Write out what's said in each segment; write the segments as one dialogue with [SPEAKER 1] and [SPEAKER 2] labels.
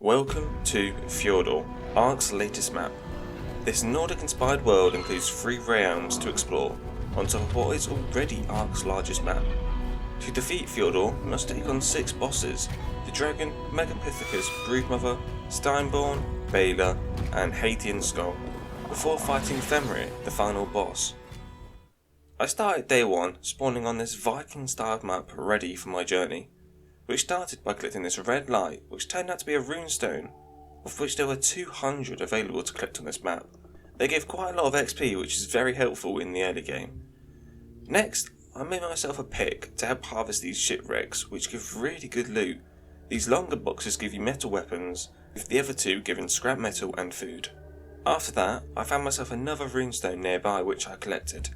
[SPEAKER 1] Welcome to Fjordur, ARK's latest map. This Nordic-inspired world includes 3 realms to explore, on top of what is already ARK's largest map. To defeat Fjordur, you must take on 6 bosses: the Dragon, Megapithecus, Broodmother, Steinborn, Baylor, and Haitian Skull, before fighting Fenrir, the final boss. I started day 1 spawning on this Viking-styled map ready for my journey, which started by collecting this red light, which turned out to be a runestone, of which there were 200 available to collect on this map. They give quite a lot of XP, which is very helpful in the early game. Next, I made myself a pick to help harvest these shipwrecks, which give really good loot. These longer boxes give you metal weapons, with the other 2 giving scrap metal and food. After that, I found myself another runestone nearby which I collected.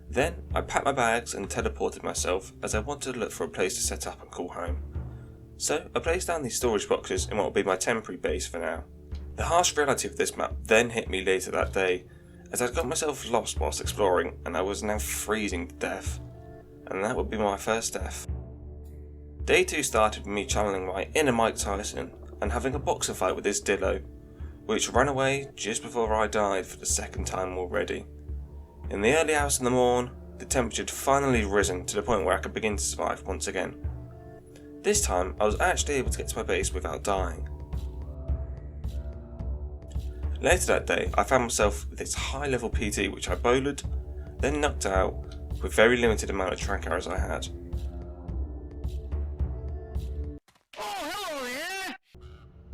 [SPEAKER 1] Then, I packed my bags and teleported myself, as I wanted to look for a place to set up and call home. So, I placed down these storage boxes in what will be my temporary base for now. The harsh reality of this map then hit me later that day, as I'd got myself lost whilst exploring and I was now freezing to death. And that would be my first death. Day 2 started with me channeling my inner Mike Tyson and having a boxer fight with this Dillo, which ran away just before I died for the 2nd time already. In the early hours of the morn, the temperature had finally risen to the point where I could begin to survive once again. This time, I was actually able to get to my base without dying. Later that day, I found myself with this high level PT which I bowlered, then knocked out with very limited amount of track arrows I had.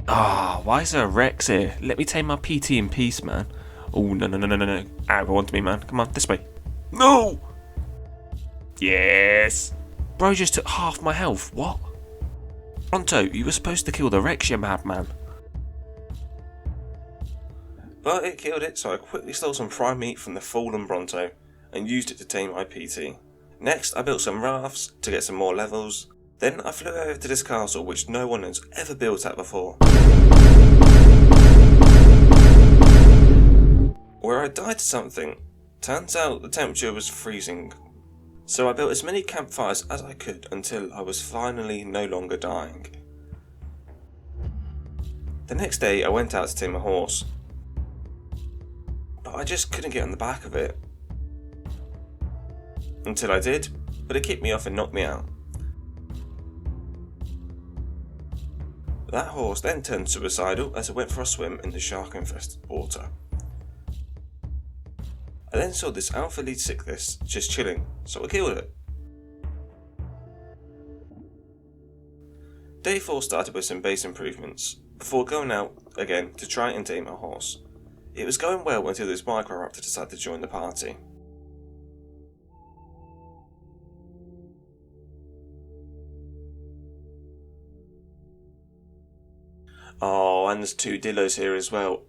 [SPEAKER 2] Why is there a Rex here? Let me take my PT in peace, man. Oh, no. Out onto me, man. Come on, this way. No! Yes! Bro just took half my health. What? Pronto, you were supposed to kill the Rex, you madman.
[SPEAKER 1] But it killed it, so I quickly stole some prime meat from the fallen Bronto and used it to tame my PT. Next, I built some rafts to get some more levels. Then I flew over to this castle which no one has ever built at before, where I died to something. Turns out the temperature was freezing. So I built as many campfires as I could until I was finally no longer dying. The next day I went out to tame a horse, but I just couldn't get on the back of it. Until I did, but it kicked me off and knocked me out. That horse then turned suicidal as it went for a swim in the shark-infested water. I then saw this alpha lead cyclist just chilling, so I killed it. Day 4 started with some base improvements, before going out again to try and tame a horse. It was going well until this Microraptor decided to join the party. Oh, and there's 2 Dillos here as well.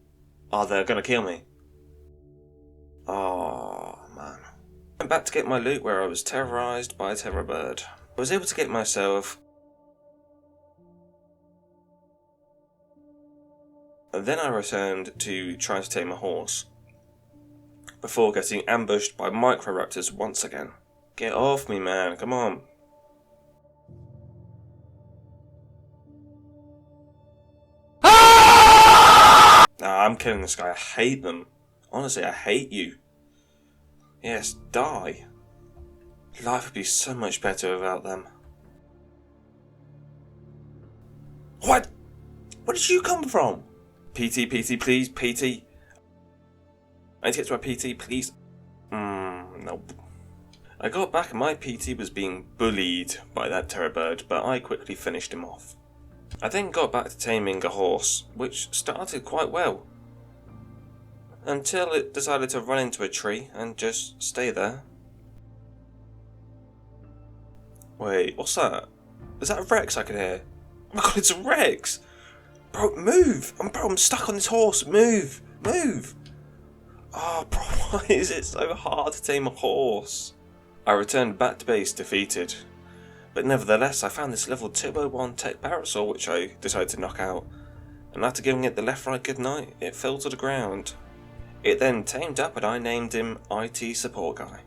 [SPEAKER 1] Are they gonna kill me? Oh man. I went back to get my loot where I was terrorised by a terror bird. I was able to get myself. And then I returned to try to tame a horse, before getting ambushed by Microraptors once again. Get off me, man, come on. Nah, I'm killing this guy, I hate them. Honestly, I hate you. Yes, die. Life would be so much better without them. What? Where did you come from? PT, please, PT. I need to get to my PT, please. Nope. I got back and my PT was being bullied by that terror bird, but I quickly finished him off. I then got back to taming a horse, which started quite well, until it decided to run into a tree and just stay there. Wait, what's that? Is that a Rex I can hear? Oh my god, it's a Rex! Bro, move! I'm stuck on this horse, move! Oh, bro, why is it so hard to tame a horse? I returned back to base defeated, but nevertheless I found this level 201 tech parasol which I decided to knock out, and after giving it the left-right goodnight, it fell to the ground. It then tamed up and I named him IT Support Guy.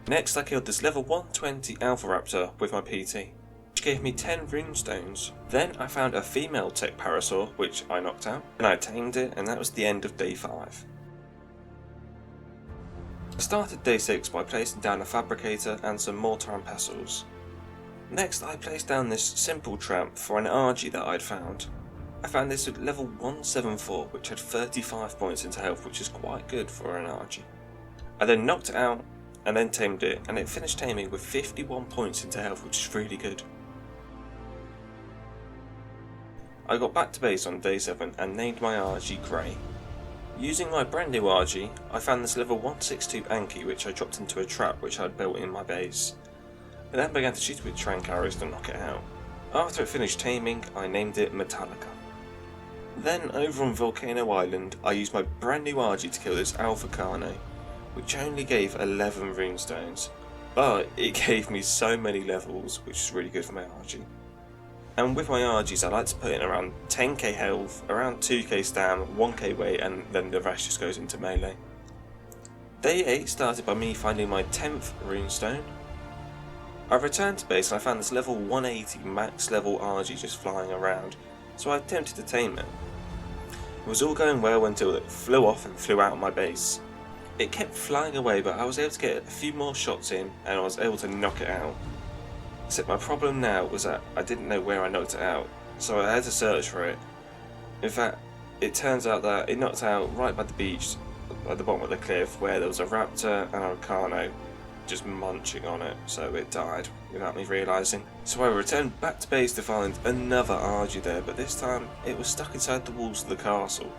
[SPEAKER 1] Next I killed this level 120 Alpha Raptor with my PT, which gave me 10 runestones. Then I found a female tech parasaur, which I knocked out, and I tamed it, and that was the end of day 5. I started day 6 by placing down a fabricator and some mortar and pestles. Next I placed down this simple trap for an RG that I'd found. I found this at level 174, which had 35 points into health, which is quite good for an RG. I then knocked it out and then tamed it, and it finished taming with 51 points into health, which is really good. I got back to base on day 7 and named my RG Grey. Using my brand new RG, I found this level 162 Anki, which I dropped into a trap which I'd built in my base. I then began to shoot it with trank arrows to knock it out. After it finished taming, I named it Metallica. Then over on Volcano Island, I used my brand new RG to kill this Alpha Carno, which only gave 11 runestones, but it gave me so many levels, which is really good for my RG. And with my RGs I like to put in around 10k health, around 2k stam, 1k weight, and then the rest just goes into melee. Day 8 started by me finding my 10th runestone. I returned to base and I found this level 180 max level RG just flying around, so I attempted to tame it. It was all going well until it flew off and flew out of my base. It kept flying away, but I was able to get a few more shots in and I was able to knock it out. Except my problem now was that I didn't know where I knocked it out, so I had to search for it. In fact, it turns out that it knocked out right by the beach, at the bottom of the cliff, where there was a raptor and a carno just munching on it, so it died without me realising. So I returned back to base to find another RG there, but this time it was stuck inside the walls of the castle.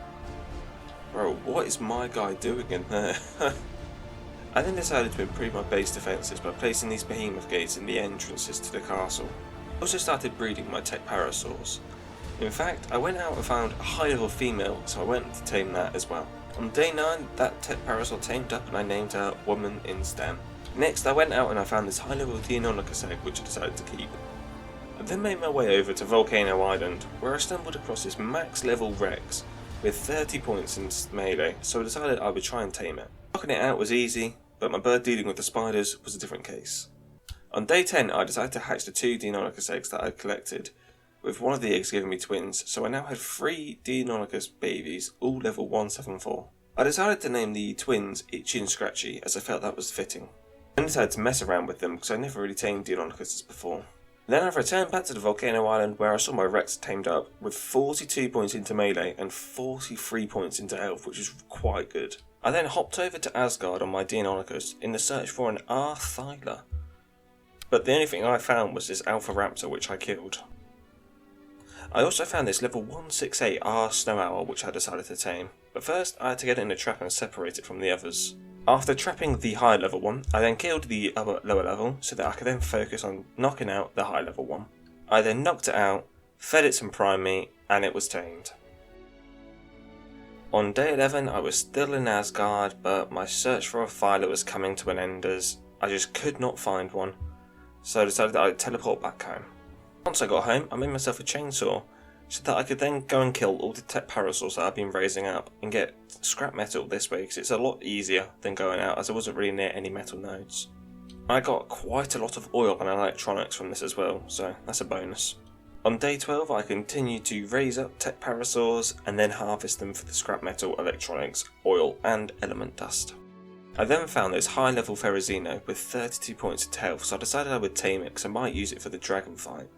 [SPEAKER 1] Bro, what is my guy doing in there? I then decided to improve my base defences by placing these behemoth gates in the entrances to the castle. I also started breeding my tech parasaurs. In fact, I went out and found a high level female, so I went to tame that as well. On day 9, that tech parasaur tamed up and I named her Woman in STEM. Next I went out and I found this high level Deinonychus egg, which I decided to keep. I then made my way over to Volcano Island, where I stumbled across this max level Rex with 30 points in melee, so I decided I would try and tame it. Knocking it out was easy, but my bird dealing with the spiders was a different case. On day 10 I decided to hatch the 2 Deinonychus eggs that I had collected, with one of the eggs giving me twins, so I now had 3 Deinonychus babies, all level 174. I decided to name the twins Itchy and Scratchy, as I felt that was fitting. I then decided to mess around with them because I never really tamed Deinonychuses before. Then I returned back to the Volcano Island where I saw my Rex tamed up with 42 points into melee and 43 points into health, which is quite good. I then hopped over to Asgard on my Deinonychus in the search for an Thyla, but the only thing I found was this Alpha Raptor, which I killed. I also found this level 168 Snow Owl, which I decided to tame, but first I had to get it in a trap and separate it from the others. After trapping the high level one, I then killed the other lower level so that I could then focus on knocking out the high level one. I then knocked it out, fed it some prime meat, and it was tamed. On day 11 I was still in Asgard, but my search for a Thyla was coming to an end as I just could not find one, so I decided that I'd teleport back home. Once I got home, I made myself a chainsaw so that I could then go and kill all the tech parasaurs that I've been raising up and get scrap metal this way, because it's a lot easier than going out as I wasn't really near any metal nodes. I got quite a lot of oil and electronics from this as well, so that's a bonus. On day 12 I continued to raise up tech parasaurs and then harvest them for the scrap metal, electronics, oil and element dust. I then found this high level Ferrozino with 32 points of health, so I decided I would tame it because I might use it for the dragon fight.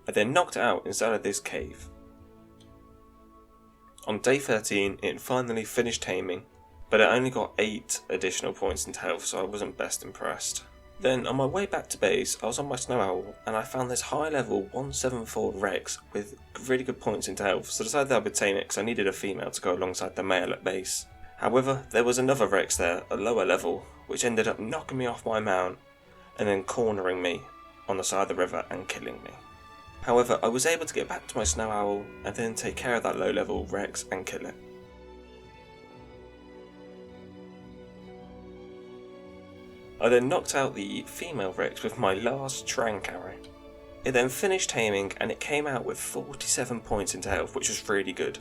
[SPEAKER 1] I then knocked it out inside of this cave. On day 13 it finally finished taming, but it only got 8 additional points into health, so I wasn't best impressed. Then on my way back to base I was on my Snow Owl and I found this high level 174 Rex with really good points into health, so I decided that I would tame it because I needed a female to go alongside the male at base. However, there was another Rex there, a lower level, which ended up knocking me off my mount and then cornering me on the side of the river and killing me. However, I was able to get back to my Snow Owl and then take care of that low level Rex and kill it. I then knocked out the female Rex with my last trank arrow. It then finished taming and it came out with 47 points into health, which was really good.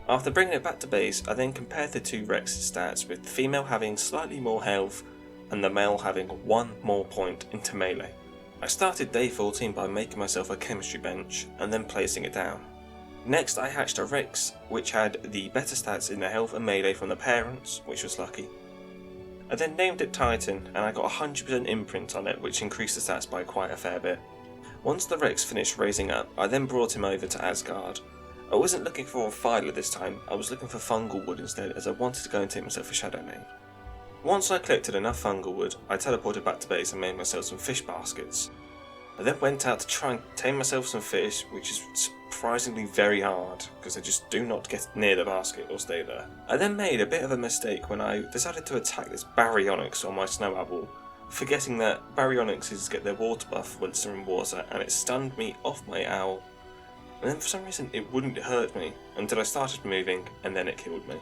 [SPEAKER 1] After bringing it back to base, I then compared the two Rex's stats, with the female having slightly more health and the male having 1 more point into melee. I started day 14 by making myself a chemistry bench and then placing it down. Next I hatched a Rex, which had the better stats in the health and melee from the parents, which was lucky. I then named it Titan, and I got 100% imprint on it, which increased the stats by quite a fair bit. Once the Rex finished raising up, I then brought him over to Asgard. I wasn't looking for a Filer this time, I was looking for fungal wood instead, as I wanted to go and take myself a Shadow Mane. Once I collected enough fungal wood, I teleported back to base and made myself some fish baskets. I then went out to try and tame myself some fish, which is surprisingly very hard, because they just do not get near the basket or stay there. I then made a bit of a mistake when I decided to attack this Baryonyx on my snow owl, forgetting that Baryonyxes get their water buff once they're in water, and it stunned me off my owl. And then for some reason it wouldn't hurt me until I started moving, and then it killed me.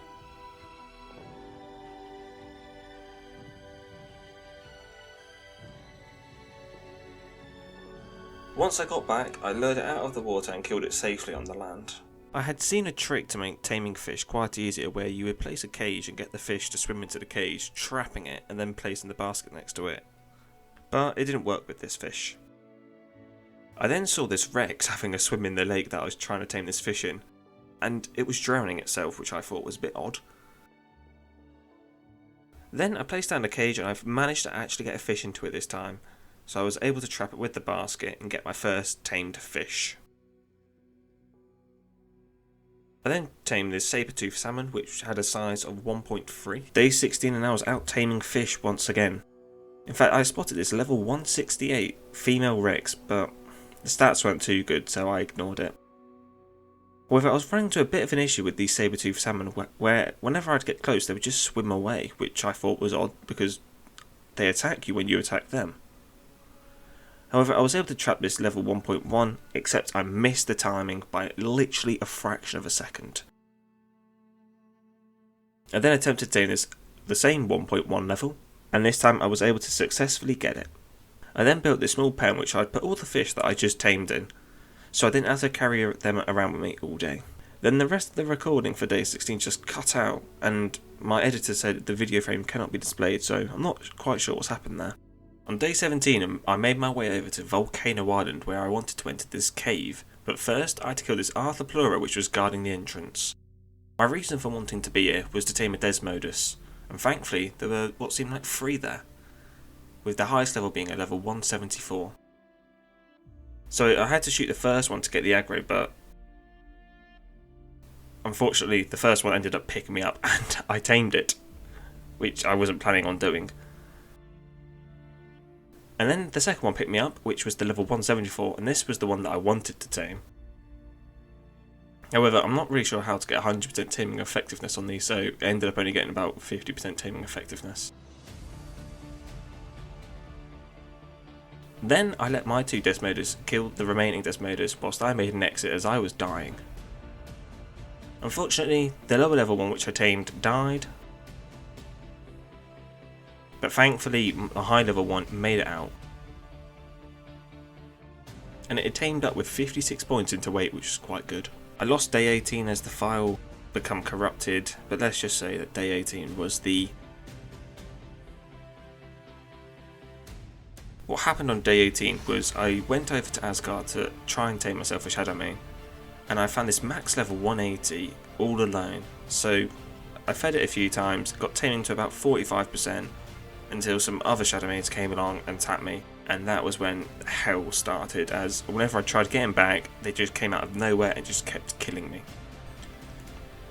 [SPEAKER 1] Once I got back, I lured it out of the water and killed it safely on the land.
[SPEAKER 2] I had seen a trick to make taming fish quite easier, where you would place a cage and get the fish to swim into the cage, trapping it and then placing the basket next to it. But it didn't work with this fish. I then saw this Rex having a swim in the lake that I was trying to tame this fish in, and it was drowning itself, which I thought was a bit odd. Then I placed down the cage and I've managed to actually get a fish into it this time, so I was able to trap it with the basket and get my first tamed fish. I then tamed this saber-tooth salmon, which had a size of 1.3. Day 16 and I was out taming fish once again. In fact, I spotted this level 168 female Rex, but the stats weren't too good, so I ignored it. However, I was running into a bit of an issue with these saber-tooth salmon, where whenever I'd get close they would just swim away, which I thought was odd because they attack you when you attack them. However, I was able to trap this level 1.1, except I missed the timing by literally a fraction of a second. I then attempted to tame this the same 1.1 level, and this time I was able to successfully get it. I then built this small pen which I'd put all the fish that I just tamed in, so I didn't have to carry them around with me all day. Then the rest of the recording for day 16 just cut out, and my editor said the video frame cannot be displayed, so I'm not quite sure what's happened there. On day 17, I made my way over to Volcano Island, where I wanted to enter this cave, but first I had to kill this Arthropleura which was guarding the entrance. My reason for wanting to be here was to tame a Desmodus, and thankfully there were what seemed like 3 there, with the highest level being a level 174. So I had to shoot the first one to get the aggro, but unfortunately the first one ended up picking me up and I tamed it, which I wasn't planning on doing. And then the second one picked me up, which was the level 174, and this was the one that I wanted to tame. However, I'm not really sure how to get 100% taming effectiveness on these, so I ended up only getting about 50% taming effectiveness. Then I let my 2 Desmodus kill the remaining Desmodus whilst I made an exit as I was dying. Unfortunately, the lower level one which I tamed died, but thankfully the high level one made it out. And it had tamed up with 56 points into weight, which is quite good. I lost day 18 as the file became corrupted, but let's just say that day 18 was the... What happened on day 18 was I went over to Asgard to try and tame myself a Shadow Mane, and I found this max level 180 all alone, so I fed it a few times, got taming to about 45%, until some other Shadow Manes came along and tapped me, and that was when hell started, as whenever I tried getting back, they just came out of nowhere and just kept killing me.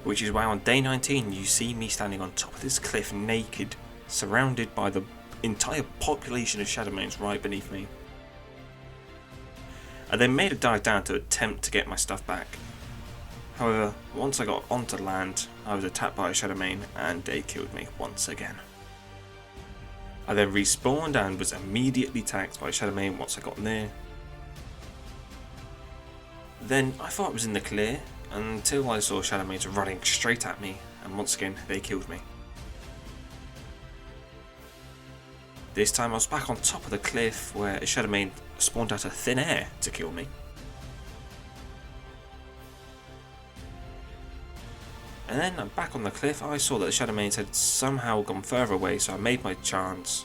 [SPEAKER 2] Which is why on day 19 you see me standing on top of this cliff naked, surrounded by the entire population of Shadow Manes right beneath me. I then made a dive down to attempt to get my stuff back. However, once I got onto land, I was attacked by a Shadow Mane and they killed me once again. I then respawned and was immediately attacked by a Shadow Mane once I got near. Then I thought I was in the clear until I saw Shadow Manes running straight at me, and once again they killed me. This time I was back on top of the cliff where a Shadow Mane spawned out of thin air to kill me. And then back on the cliff I saw that the Shadow Manes had somehow gone further away, so I made my chance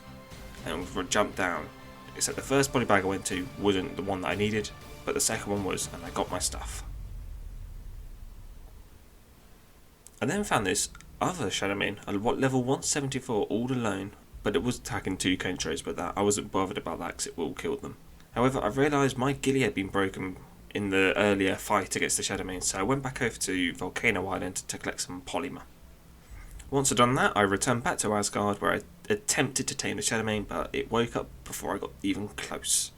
[SPEAKER 2] and jumped down. Except the first body bag I went to wasn't the one that I needed, but the second one was, and I got my stuff. I then found this other Shadowmane at level 174 all alone, but it was attacking 2 countries, but that I wasn't bothered about that because it will kill them. However, I realised my ghillie had been broken in the earlier fight against the Shadowmane, so I went back over to Volcano Island to collect some polymer. Once I'd done that, I returned back to Asgard where I attempted to tame the Shadowmane, but it woke up before I got even close.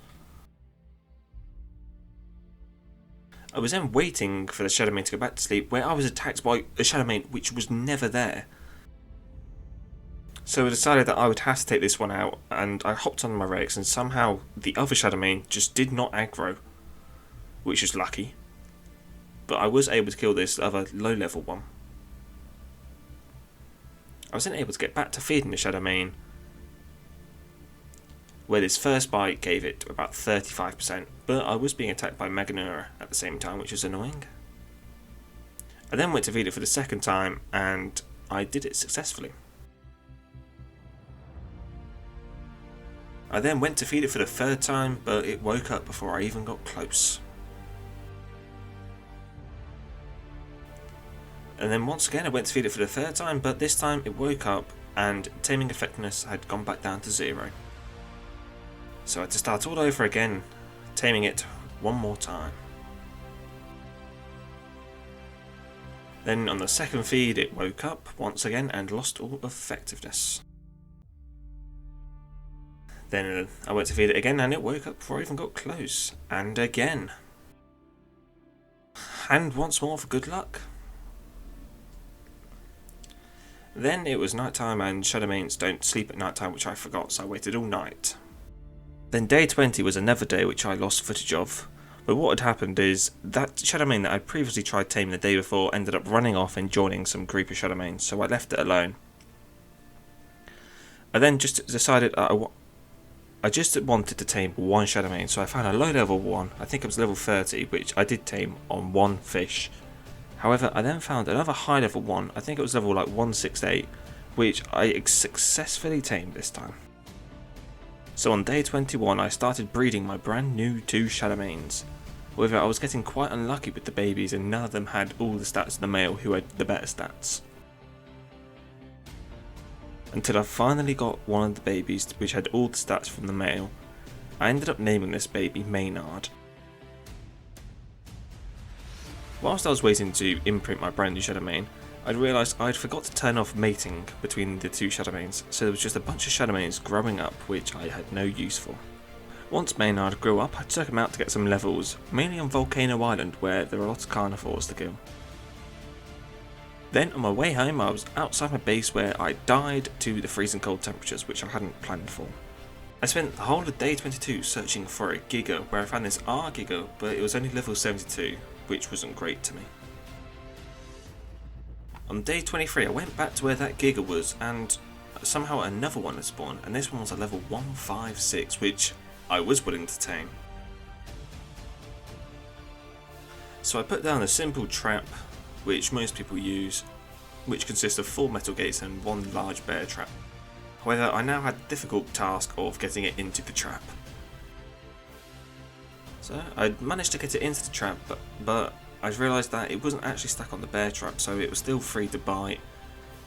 [SPEAKER 2] I was then waiting for the Shadowmane to go back to sleep where I was attacked by a Shadowmane which was never there. So I decided that I would have to take this one out, and I hopped on my Rex, and somehow the other Shadowmane just did not aggro, which is lucky. But I was able to kill this other low level one. I was then able to get back to feeding the Shadowmane, where this first bite gave it about 35%, but I was being attacked by Meganura at the same time, which was annoying. I then went to feed it for the second time, and I did it successfully. I then went to feed it for the third time, but it woke up before I even got close. And then once again I went to feed it for the third time, but this time it woke up and taming effectiveness had gone back down to 0. So I had to start all over again, taming it one more time. Then on the second feed it woke up once again and lost all effectiveness. Then I went to feed it again and it woke up before I even got close. And again. And once more for good luck. Then it was night time, and Shadowmanes don't sleep at night time, which I forgot, so I waited all night. Then day 20 was another day which I lost footage of. But what had happened is that Shadowmane that I'd previously tried taming the day before ended up running off and joining some group of Shadowmanes, so I left it alone. I then just decided I just wanted to tame one Shadowmane, so I found a low level one, I think it was level 30, which I did tame on one fish. However, I then found another high level one, I think it was level like 168, which I successfully tamed this time. So on day 21 I started breeding my brand new 2 Shadowmanes. However, I was getting quite unlucky with the babies and none of them had all the stats of the male who had the better stats. Until I finally got one of the babies which had all the stats from the male. I ended up naming this baby Maynard. Whilst I was waiting to imprint my brand new Shadowmane, I'd realised I'd forgot to turn off mating between the 2 Shadowmanes, so there was just a bunch of Shadowmanes growing up which I had no use for. Once Maynard grew up, I took him out to get some levels, mainly on Volcano Island where there are lots of carnivores to kill. Then on my way home I was outside my base where I died to the freezing cold temperatures which I hadn't planned for. I spent the whole of day 22 searching for a Giga where I found this ARK Giga, but it was only level 72, which wasn't great to me. On day 23 I went back to where that Giga was and somehow another one had spawned, and this one was at level 156, which I was willing to tame. So I put down a simple trap which most people use, which consists of 4 metal gates and 1 large bear trap. However, I now had the difficult task of getting it into the trap. So I managed to get it into the trap, but I realised that it wasn't actually stuck on the bear trap, so it was still free to bite,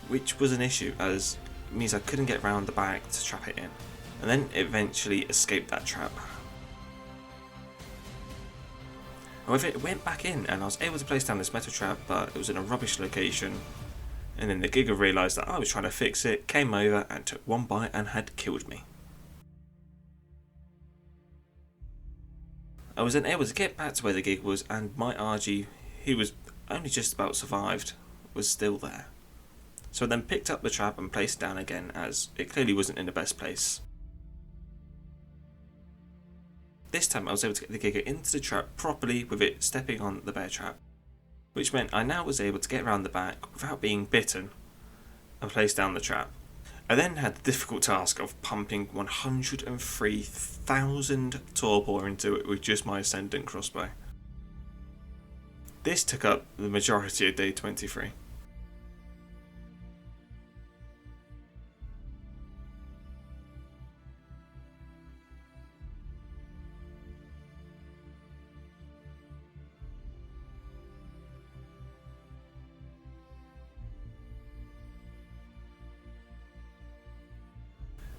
[SPEAKER 2] which was an issue as it means I couldn't get round the back to trap it in, and then eventually escaped that trap. However, it went back in and I was able to place down this metal trap, but it was in a rubbish location, and then the Giga realised that I was trying to fix it, came over and took 1 bite and had killed me. I was then able to get back to where the Giga was, and my RG, who was only just about survived, was still there. So I then picked up the trap and placed it down again as it clearly wasn't in the best place. This time I was able to get the Giga into the trap properly with it stepping on the bear trap, which meant I now was able to get around the back without being bitten and place down the trap. I then had the difficult task of pumping 103,000 torpor into it with just my ascendant crossbow. This took up the majority of day 23.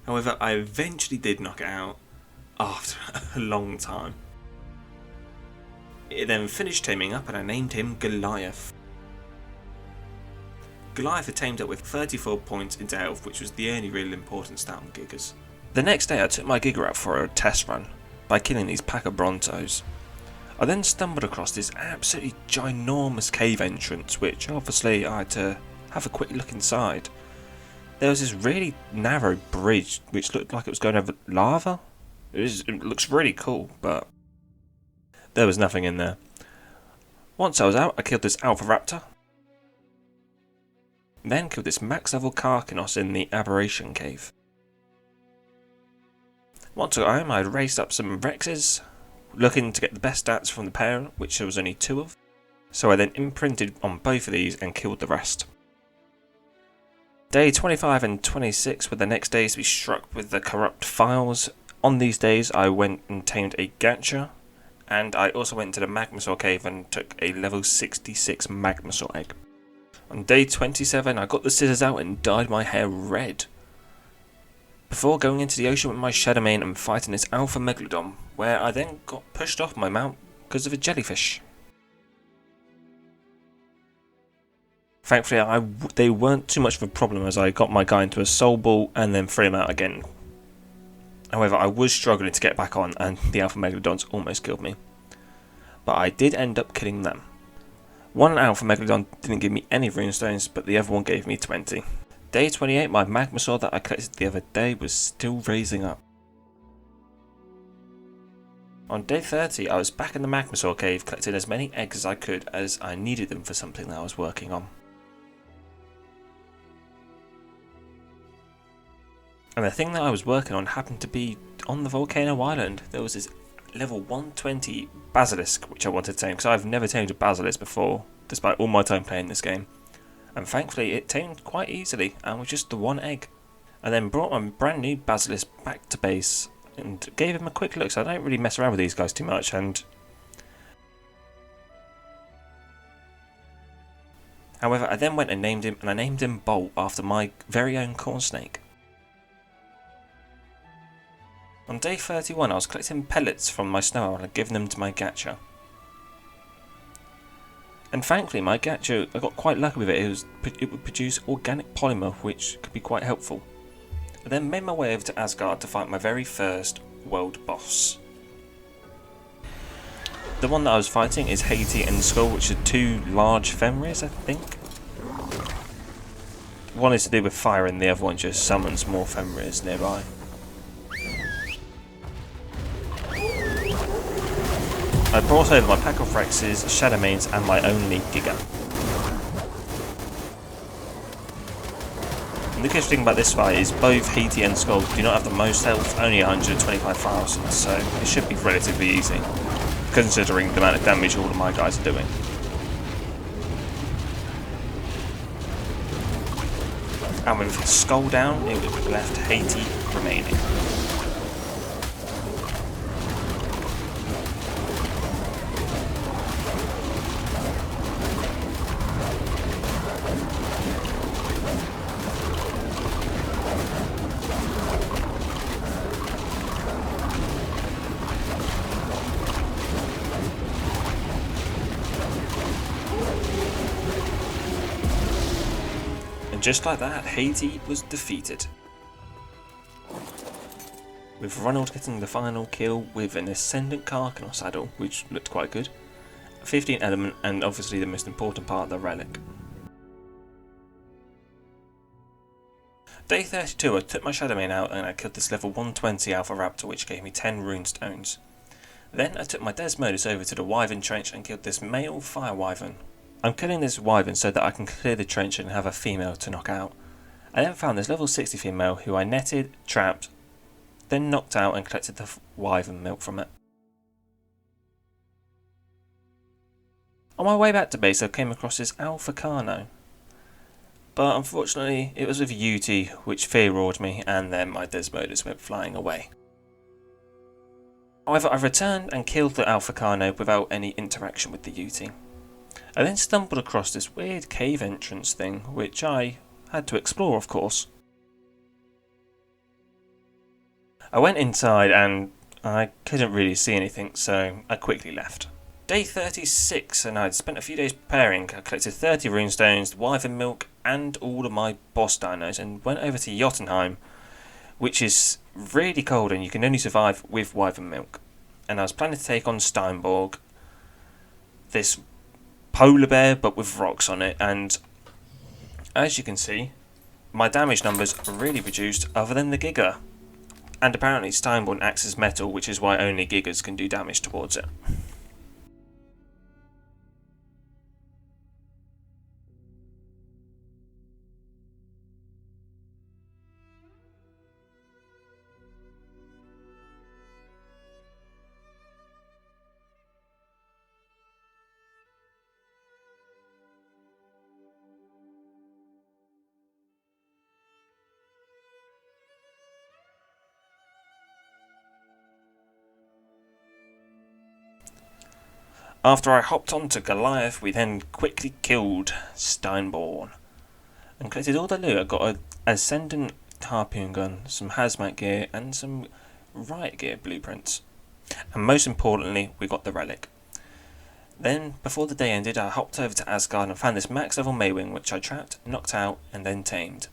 [SPEAKER 2] However, I eventually did knock it out after a long time. It then finished taming up and I named him Goliath. Goliath had tamed up with 34 points into health, which was the only real important stat on Gigas. The next day I took my Giga out for a test run by killing these pack of Brontos. I then stumbled across this absolutely ginormous cave entrance, which obviously I had to have a quick look inside. There was this really narrow bridge which looked like it was going over lava. It looks really cool, but there was nothing in there. Once I was out, I killed this Alpha Raptor. Then killed this max level Karkinos in the Aberration Cave. Once I got home, I raised up some Rexes, looking to get the best stats from the pair, which there was only 2 of. So I then imprinted on both of these and killed the rest. Day 25 and 26 were the next days to be struck with the corrupt files. On these days I went and tamed a Gacha, and I also went to the Magmasaur cave and took a level 66 Magmasaur egg. On day 27 I got the scissors out and dyed my hair red, before going into the ocean with my Shadowmane and fighting this Alpha Megalodon, where I then got pushed off my mount because of a jellyfish. Thankfully they weren't too much of a problem, as I got my guy into a soul ball and then threw him out again. However, I was struggling to get back on and the Alpha Megalodons almost killed me. But I did end up killing them. One Alpha Megalodon didn't give me any runestones, but the other one gave me 20. Day 28, my Magmasaur that I collected the other day was still raising up. On day 30, I was back in the Magmasaur cave collecting as many eggs as I could, as I needed them for something that I was working on. And the thing that I was working on happened to be on the Volcano Island. There was this level 120 Basilisk which I wanted to tame, because I've never tamed a Basilisk before, despite all my time playing this game. And thankfully it tamed quite easily and with just the 1 egg. I then brought my brand new Basilisk back to base and gave him a quick look, so I don't really mess around with these guys too much. And however, I then went and named him, and I named him Bolt after my very own corn snake. On day 31 I was collecting pellets from my snow owl and giving them to my Gacha. And thankfully my Gacha, I got quite lucky with it. It would produce organic polymer, which could be quite helpful. I then made my way over to Asgard to fight my very first world boss. The one that I was fighting is Haiti and Skull, which are 2 large Fenrirs, I think. One is to do with fire and the other one just summons more Fenrirs nearby. I brought over my pack of Rexes, Shadowmanes and my only Giga. And the good thing about this fight is both Haiti and Skull do not have the most health, only 125,000, so it should be relatively easy, considering the amount of damage all of my guys are doing. And with Skull down, it would have left Haiti remaining. And just like that, Haiti was defeated, with Ronald getting the final kill with an Ascendant Karkinos saddle, which looked quite good, 15 element, and obviously the most important part, the relic. Day 32, I took my Shadowmane out and I killed this level 120 Alpha Raptor, which gave me 10 runestones. Then I took my Desmodus over to the Wyvern Trench and killed this male Fire Wyvern. I'm killing this Wyvern so that I can clear the trench and have a female to knock out. I then found this level 60 female who I netted, trapped, then knocked out and collected the Wyvern milk from it. On my way back to base I came across this Alpha Carno, but unfortunately it was with Yuti, which fear-awed me, and then my Desmodus went flying away. However, I returned and killed the Alpha Carno without any interaction with the Yuti. I then stumbled across this weird cave entrance thing, which I had to explore, of course. I went inside and I couldn't really see anything, so I quickly left. Day 36, and I'd spent a few days preparing. I collected 30 runestones, wyvern milk, and all of my boss dinos, and went over to Jotunheim, which is really cold and you can only survive with wyvern milk. And I was planning to take on Steinborg, this polar bear but with rocks on it, and as you can see, my damage numbers are really reduced other than the Giga. And apparently Steinborg acts as metal, which is why only Gigas can do damage towards it. After I hopped onto Goliath, we then quickly killed Steinborn and collected all the loot. I got an Ascendant harpoon gun, some hazmat gear, and some riot gear blueprints. And most importantly, we got the relic. Then, before the day ended, I hopped over to Asgard and found this max level Maywing, which I trapped, knocked out, and then tamed.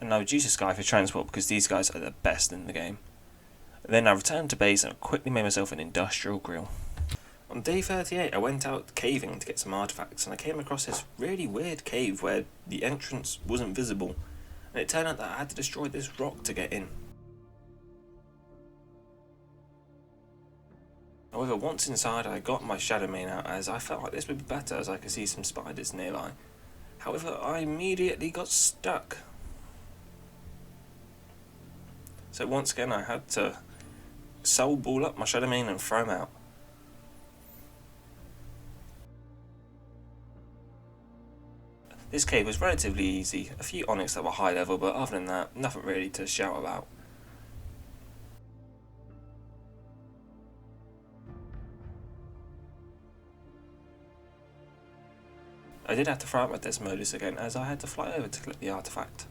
[SPEAKER 2] And I would use this guy for transport because these guys are the best in the game. Then I returned to base and quickly made myself an industrial grill. On day 38 I went out caving to get some artefacts and I came across this really weird cave where the entrance wasn't visible, and it turned out that I had to destroy this rock to get in. However, once inside I got my Shadow Mane out as I felt like this would be better as I could see some spiders nearby. However, I immediately got stuck. So once again I had to soul ball up my Shadow Mane and throw him out. This cave was relatively easy, a few onyx that were high level, but other than that, nothing really to shout about. I did have to throw out my Desmodus again as I had to fly over to collect the artifact.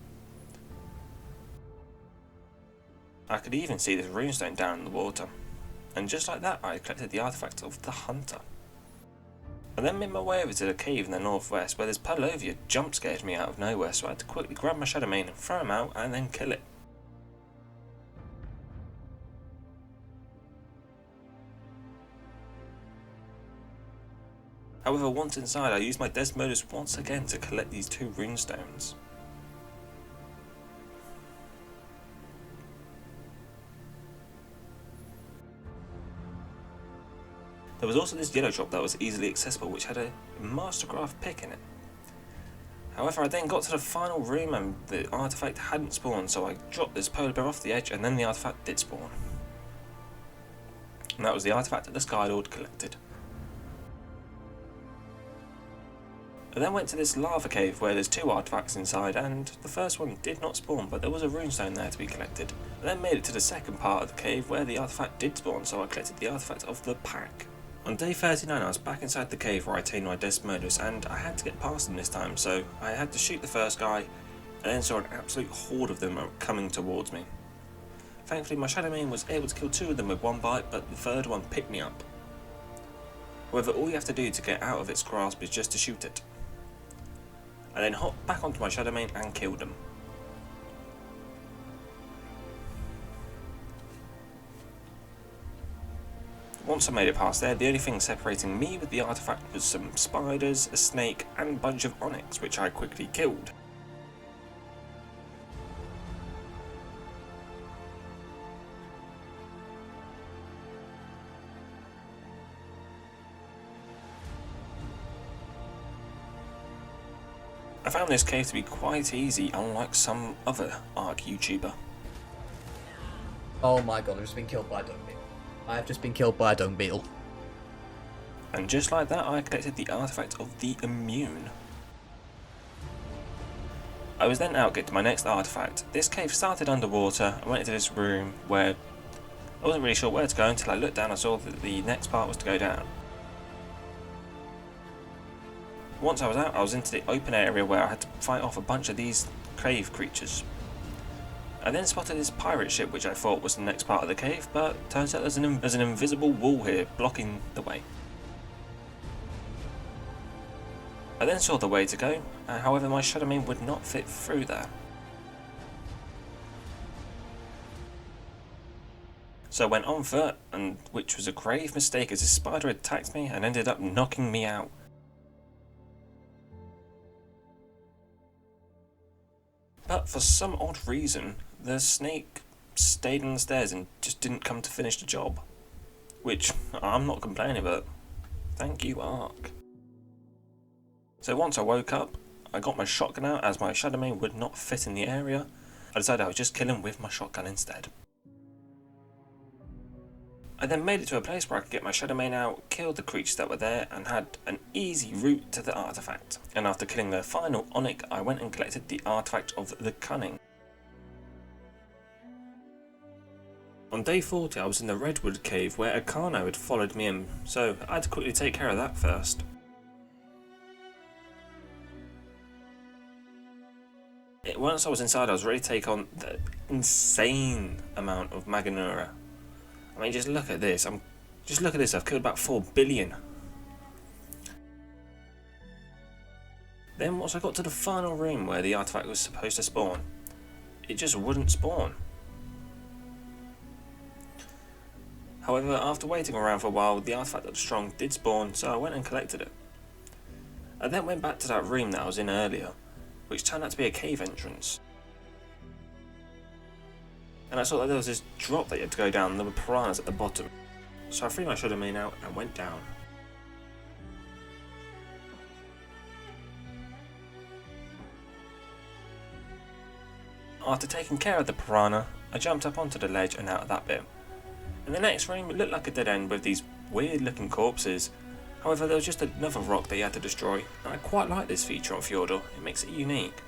[SPEAKER 2] I could even see this runestone down in the water, and just like that I collected the artifact of the Hunter. I then made my way over to the cave in the northwest where this Palovia jump scared me out of nowhere, so I had to quickly grab my Shadow Mane and throw him out and then kill it. However, once inside I used my Desmodus once again to collect these 2 runestones. There was also this yellow drop that was easily accessible which had a Mastercraft pick in it. However, I then got to the final room and the artifact hadn't spawned, so I dropped this polar bear off the edge and then the artifact did spawn. And that was the artifact that the Skylord collected. I then went to this lava cave where there's 2 artifacts inside, and the first one did not spawn, but there was a runestone there to be collected. I then made it to the second part of the cave where the artifact did spawn, so I collected the artifact of the pack. On day 39 I was back inside the cave where I tamed my Desmodus, and I had to get past them this time, so I had to shoot the first guy, and then saw an absolute horde of them coming towards me. Thankfully my Shadow Mane was able to kill 2 of them with 1 bite, but the third one picked me up. However, all you have to do to get out of its grasp is just to shoot it. I then hopped back onto my Shadow Mane and killed them. Once I made it past there, the only thing separating me with the artifact was some spiders, a snake, and a bunch of onyx, which I quickly killed. I found this cave to be quite easy, unlike some other ARK YouTuber.
[SPEAKER 3] Oh my god, I've just been killed by a dung beetle. I have just been killed by a dung beetle.
[SPEAKER 2] And just like that, I collected the artifact of the Immune. I was then outgeared to my next artifact. This cave started underwater. I went into this room where I wasn't really sure where to go until I looked down and saw that the next part was to go down. Once I was out, I was into the open area where I had to fight off a bunch of these cave creatures. I then spotted this pirate ship which I thought was the next part of the cave, but turns out there's an invisible wall here blocking the way. I then saw the way to go, however my shadow main would not fit through there. So I went on foot, and which was a grave mistake as a spider attacked me and ended up knocking me out. But for some odd reason, the snake stayed on the stairs and just didn't come to finish the job. Which, I'm not complaining about. Thank you, ARK. So once I woke up, I got my shotgun out as my shadow main would not fit in the area. I decided I would just kill him with my shotgun instead. I then made it to a place where I could get my shadow main out, killed the creatures that were there, and had an easy route to the artifact. And after killing the final Onyx, I went and collected the artifact of the Cunning. On day 40 I was in the Redwood Cave where a Carno had followed me in, so I had to quickly take care of that first. Once I was inside I was ready to take on the insane amount of Maganura. I mean, just look at this. I've killed about 4 billion. Then once I got to the final room where the artifact was supposed to spawn, it just wouldn't spawn. However, after waiting around for a while, the artifact that was strong did spawn, so I went and collected it. I then went back to that room that I was in earlier, which turned out to be a cave entrance. And I saw that there was this drop that you had to go down and there were piranhas at the bottom. So I threw my shadow main out and went down. After taking care of the piranha, I jumped up onto the ledge and out of that bit. In the next room it looked like a dead end with these weird looking corpses. However, there was just another rock that you had to destroy, and I quite like this feature on Fjordur, it makes it unique.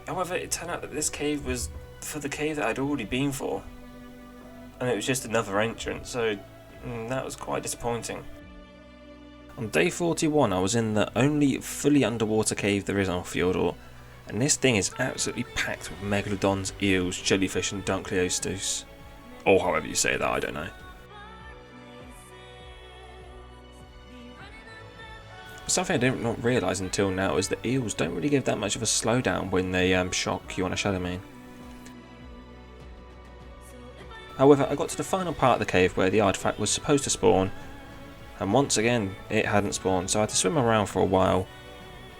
[SPEAKER 2] However, it turned out that this cave was for the cave that I'd already been for, and it was just another entrance, so that was quite disappointing. On day 41 I was in the only fully underwater cave there is on Fjordur, and this thing is absolutely packed with megalodons, eels, jellyfish and dunkleostus. Or however you say that, I don't know. Something I didn't not realise until now is that eels don't really give that much of a slowdown when they shock you on a shadow main. However, I got to the final part of the cave where the artifact was supposed to spawn, and once again it hadn't spawned, so I had to swim around for a while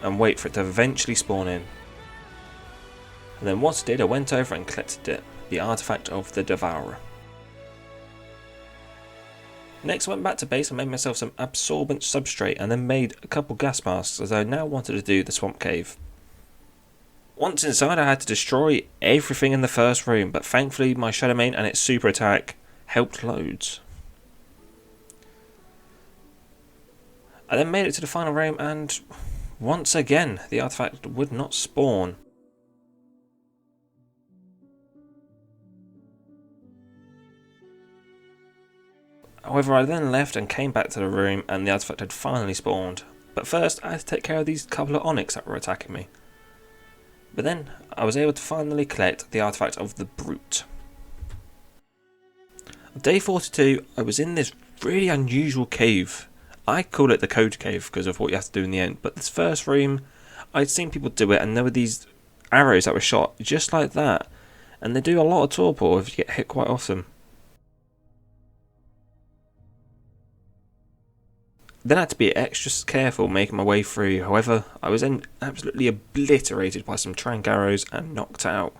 [SPEAKER 2] and wait for it to eventually spawn in. And then once it did, I went over and collected it, the artifact of the Devourer. Next I went back to base and made myself some absorbent substrate and then made a couple gas masks as I now wanted to do the swamp cave. Once inside I had to destroy everything in the first room, but thankfully my shadow main and its super attack helped loads. I then made it to the final room and once again the artifact would not spawn. However, I then left and came back to the room and the artifact had finally spawned. But first I had to take care of these couple of Onyx that were attacking me. But then I was able to finally collect the artifact of the Brute. On day 42 I was in this really unusual cave. I call it the Code Cave because of what you have to do in the end. But this first room, I'd seen people do it and there were these arrows that were shot just like that. And they do a lot of torpor if you get hit quite often. Then I had to be extra careful making my way through, however I was then absolutely obliterated by some trank arrows and knocked out.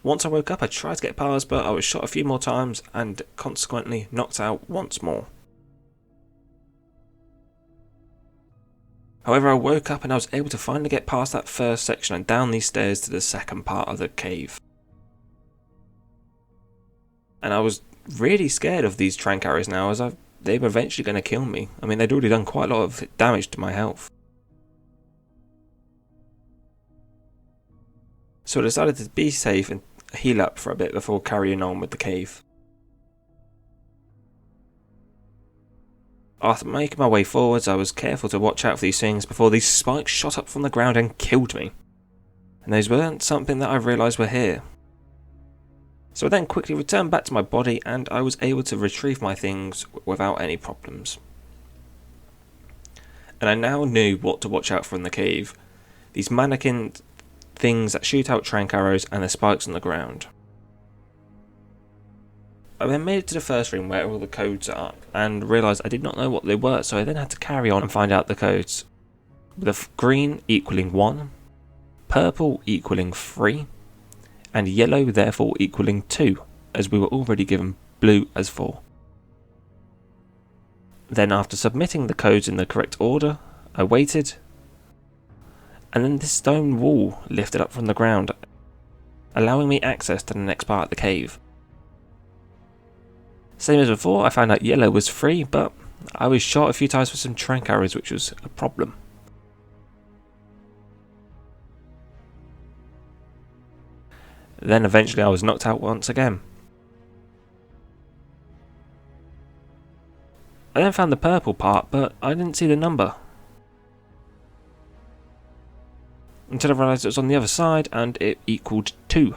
[SPEAKER 2] Once I woke up I tried to get past but I was shot a few more times and consequently knocked out once more. However I woke up and I was able to finally get past that first section and down these stairs to the second part of the cave. And I was really scared of these trank arrows now as they were eventually going to kill me. I mean, they'd already done quite a lot of damage to my health. So I decided to be safe and heal up for a bit before carrying on with the cave. After making my way forwards, I was careful to watch out for these things before these spikes shot up from the ground and killed me. And those weren't something that I realised were here. So I then quickly returned back to my body and I was able to retrieve my things without any problems. And I now knew what to watch out for in the cave. These mannequin things that shoot out trank arrows and the spikes on the ground. I then made it to the first room where all the codes are and realised I did not know what they were, so I then had to carry on and find out the codes. With green equaling 1, purple equaling 3, and yellow therefore equaling 2, as we were already given blue as 4. Then after submitting the codes in the correct order, I waited, and then this stone wall lifted up from the ground, allowing me access to the next part of the cave. Same as before, I found out yellow was free, but I was shot a few times with some trank arrows, which was a problem. Then eventually I was knocked out once again. I then found the purple part, but I didn't see the number. Until I realised it was on the other side and it equaled 2.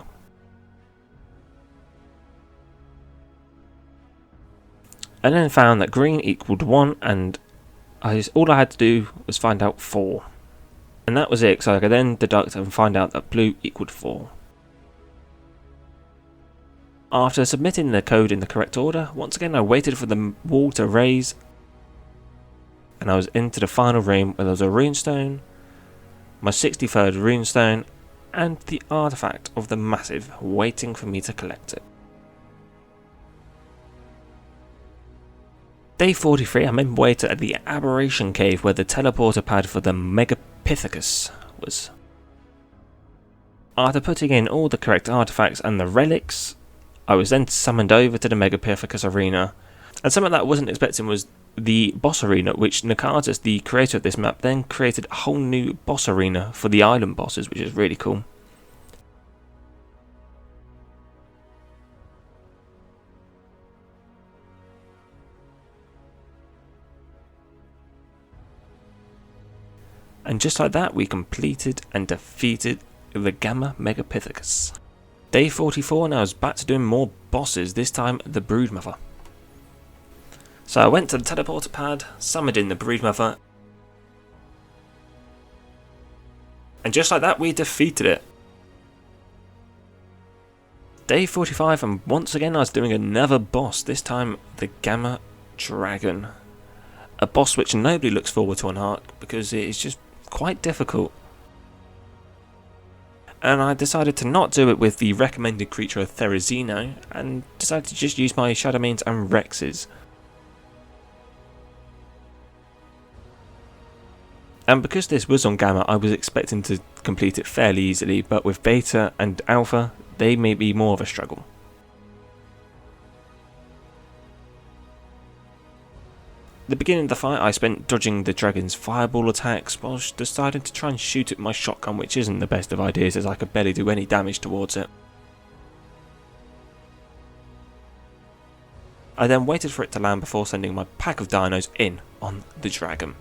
[SPEAKER 2] I then found that green equaled 1 and all I had to do was find out 4. And that was it, so I could then deduct and find out that blue equaled 4. After submitting the code in the correct order, once again I waited for the wall to raise and I was into the final room where there was a runestone, my 63rd runestone and the artifact of the massive waiting for me to collect it. Day 43, I made my way to the aberration cave where the teleporter pad for the Megapithecus was. After putting in all the correct artifacts and the relics, I was then summoned over to the Megapithecus arena, and something that I wasn't expecting was the boss arena, which Nakatis, the creator of this map, then created a whole new boss arena for the island bosses, which is really cool. And just like that, we completed and defeated the Gamma Megapithecus. Day 44, and I was back to doing more bosses, this time the Broodmother. So I went to the teleporter pad, summoned in the Broodmother, and just like that we defeated it. Day 45, and once again I was doing another boss, this time the Gamma Dragon. A boss which nobody looks forward to on ARK because it is just quite difficult. And I decided to not do it with the recommended creature of Therizino, and decided to just use my Shadowmanes and Rexes. And because this was on Gamma, I was expecting to complete it fairly easily, but with Beta and Alpha, they may be more of a struggle. The beginning of the fight I spent dodging the dragon's fireball attacks while deciding to try and shoot at my shotgun, which isn't the best of ideas as I could barely do any damage towards it. I then waited for it to land before sending my pack of dinos in on the dragon.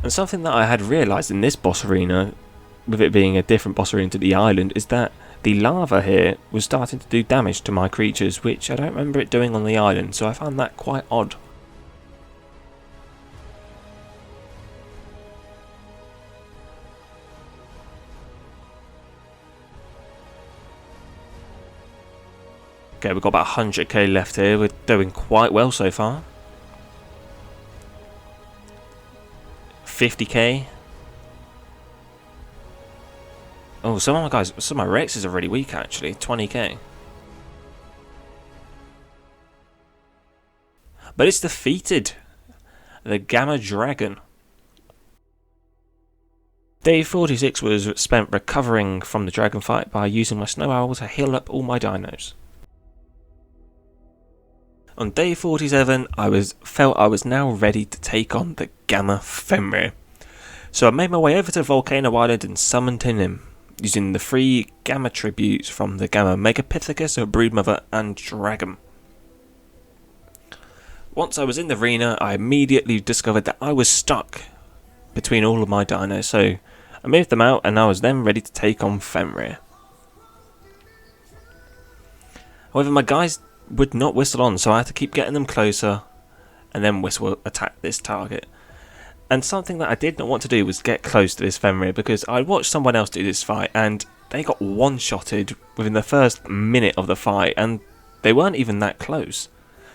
[SPEAKER 2] And something that I had realised in this boss arena, with it being a different boss arena to the island, is that the lava here was starting to do damage to my creatures, which I don't remember it doing on the island, so I found that quite odd. Okay, we've got about 100k left here, we're doing quite well so far. 50k. Oh, some of my Rexes are really weak actually. 20k. But it's defeated. The Gamma Dragon. Day 46 was spent recovering from the dragon fight by using my Snow Owl to heal up all my dinos. On day 47, felt I was now ready to take on the Gamma Fenrir. So I made my way over to Volcano Island and summoned him, using the 3 Gamma tributes from the Gamma Megapithecus, a Broodmother, and Dragon. Once I was in the arena, I immediately discovered that I was stuck between all of my dinos, so I moved them out and I was then ready to take on Fenrir. However, my guys would not whistle on, so I had to keep getting them closer and then whistle attack this target. And something that I did not want to do was get close to this Fenrir, because I watched someone else do this fight and they got one-shotted within the first minute of the fight, and they weren't even that close.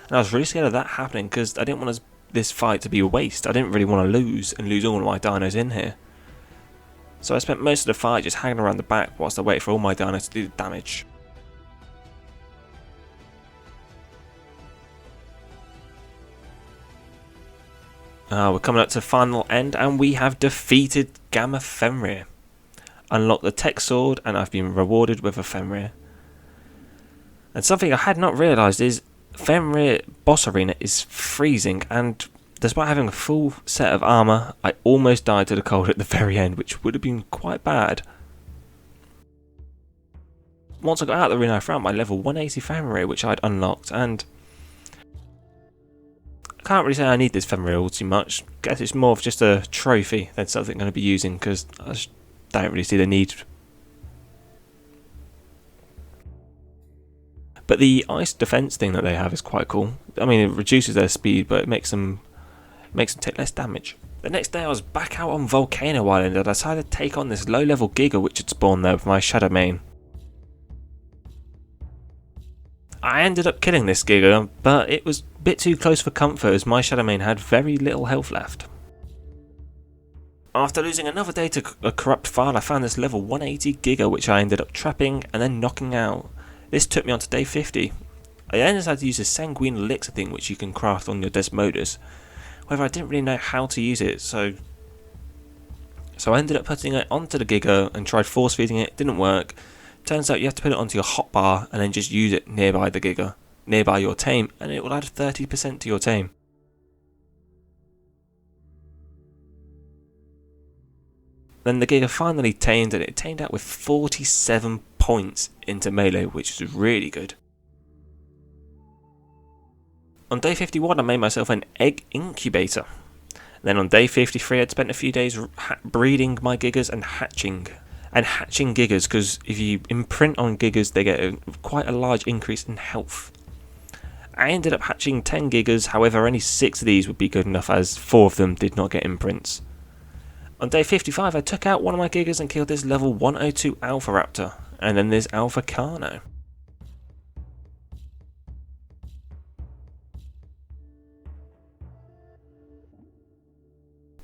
[SPEAKER 2] And I was really scared of that happening because I didn't want this fight to be a waste. I didn't really want to lose all of my dinos in here. So I spent most of the fight just hanging around the back whilst I waited for all my dinos to do the damage. We're coming up to the final end and we have defeated Gamma Fenrir. Unlocked the tech sword and I've been rewarded with a Fenrir. And something I had not realised is Fenrir boss arena is freezing, and despite having a full set of armour, I almost died to the cold at the very end, which would have been quite bad. Once I got out of the arena I found my level 180 Fenrir which I'd unlocked, and I can't really say I need this Fenrir all too much. Guess it's more of just a trophy than something I'm going to be using, because I just don't really see the need. But the ice defense thing that they have is quite cool. I mean, it reduces their speed, but it makes them take less damage. The next day I was back out on Volcano Island and I decided to take on this low-level Giga which had spawned there with my Shadow Main. I ended up killing this Giga, but it was a bit too close for comfort as my Shadow Main had very little health left. After losing another day to a corrupt file, I found this level 180 Giga which I ended up trapping and then knocking out. This took me on to day 50. I then decided to use a Sanguine Elixir thing which you can craft on your Desmodus. However, I didn't really know how to use it, so I ended up putting it onto the Giga and tried force feeding it. It didn't work. Turns out you have to put it onto your hotbar and then just use it nearby the Giga, nearby your tame, and it will add 30% to your tame. Then the Giga finally tamed, and it tamed out with 47 points into melee, which is really good. On day 51 I made myself an egg incubator. Then on day 53 I'd spent a few days breeding my Gigas and hatching. And hatching Gigas, because if you imprint on Gigas they get quite a large increase in health. I ended up hatching 10 Gigas, however only 6 of these would be good enough as 4 of them did not get imprints. On day 55 I took out one of my Gigas and killed this level 102 Alpha Raptor, and then this Alpha Carno.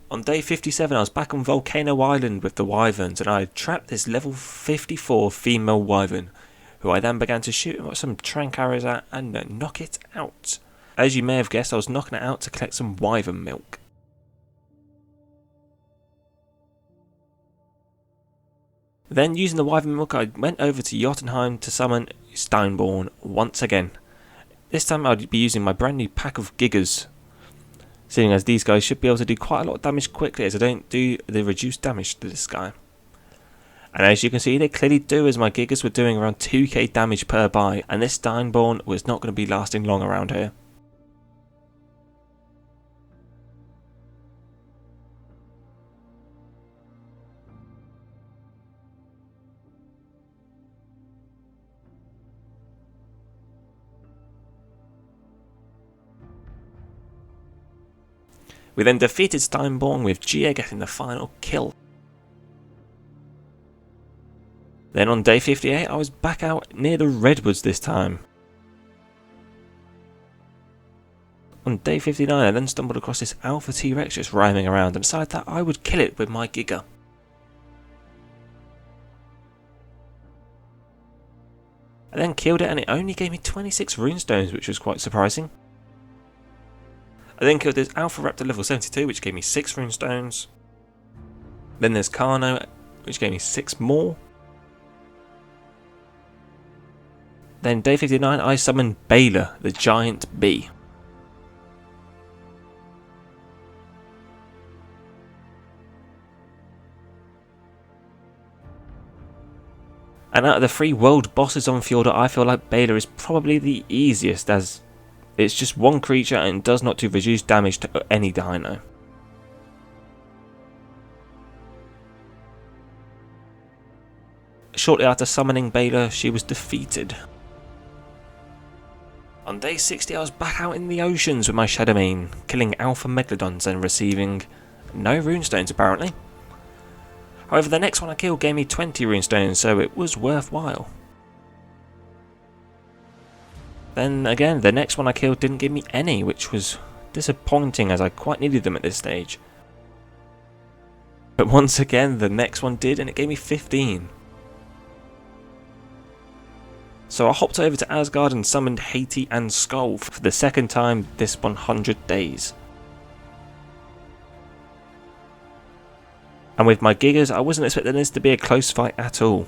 [SPEAKER 2] On day 57 I was back on Volcano Island with the Wyverns, and I trapped this level 54 female Wyvern, who I then began to shoot some trank arrows at and knock it out. As you may have guessed, I was knocking it out to collect some Wyvern milk. Then, using the Wyvern milk, I went over to Jotunheim to summon Steinborn once again. This time I'd be using my brand new pack of Gigas, seeing as these guys should be able to do quite a lot of damage quickly as I don't do the reduced damage to this guy. And as you can see, they clearly do, as my Gigas were doing around 2k damage per bite, and this Steinborn was not going to be lasting long around here. We then defeated Steinborn with Gia getting the final kill. Then on day 58 I was back out near the Redwoods this time. On day 59 I then stumbled across this Alpha T-Rex just roaming around and decided that I would kill it with my Giga. I then killed it and it only gave me 26 runestones, which was quite surprising. I then killed this Alpha Raptor level 72 which gave me 6 runestones. Then there's Carno which gave me 6 more. Then day 59 I summoned Baylor, the giant bee. And out of the 3 world bosses on Fjordur, I feel like Baylor is probably the easiest, as it's just one creature and does not do reduced damage to any dino. Shortly after summoning Baylor, she was defeated. On day 60 I was back out in the oceans with my Shadowmane, killing alpha megalodons and receiving no runestones apparently. However, the next one I killed gave me 20 runestones, so it was worthwhile. Then again, the next one I killed didn't give me any, which was disappointing as I quite needed them at this stage. But once again, the next one did, and it gave me 15. So I hopped over to Asgard and summoned Haiti and Skull for the second time this 100 days. And with my Gigas, I wasn't expecting this to be a close fight at all.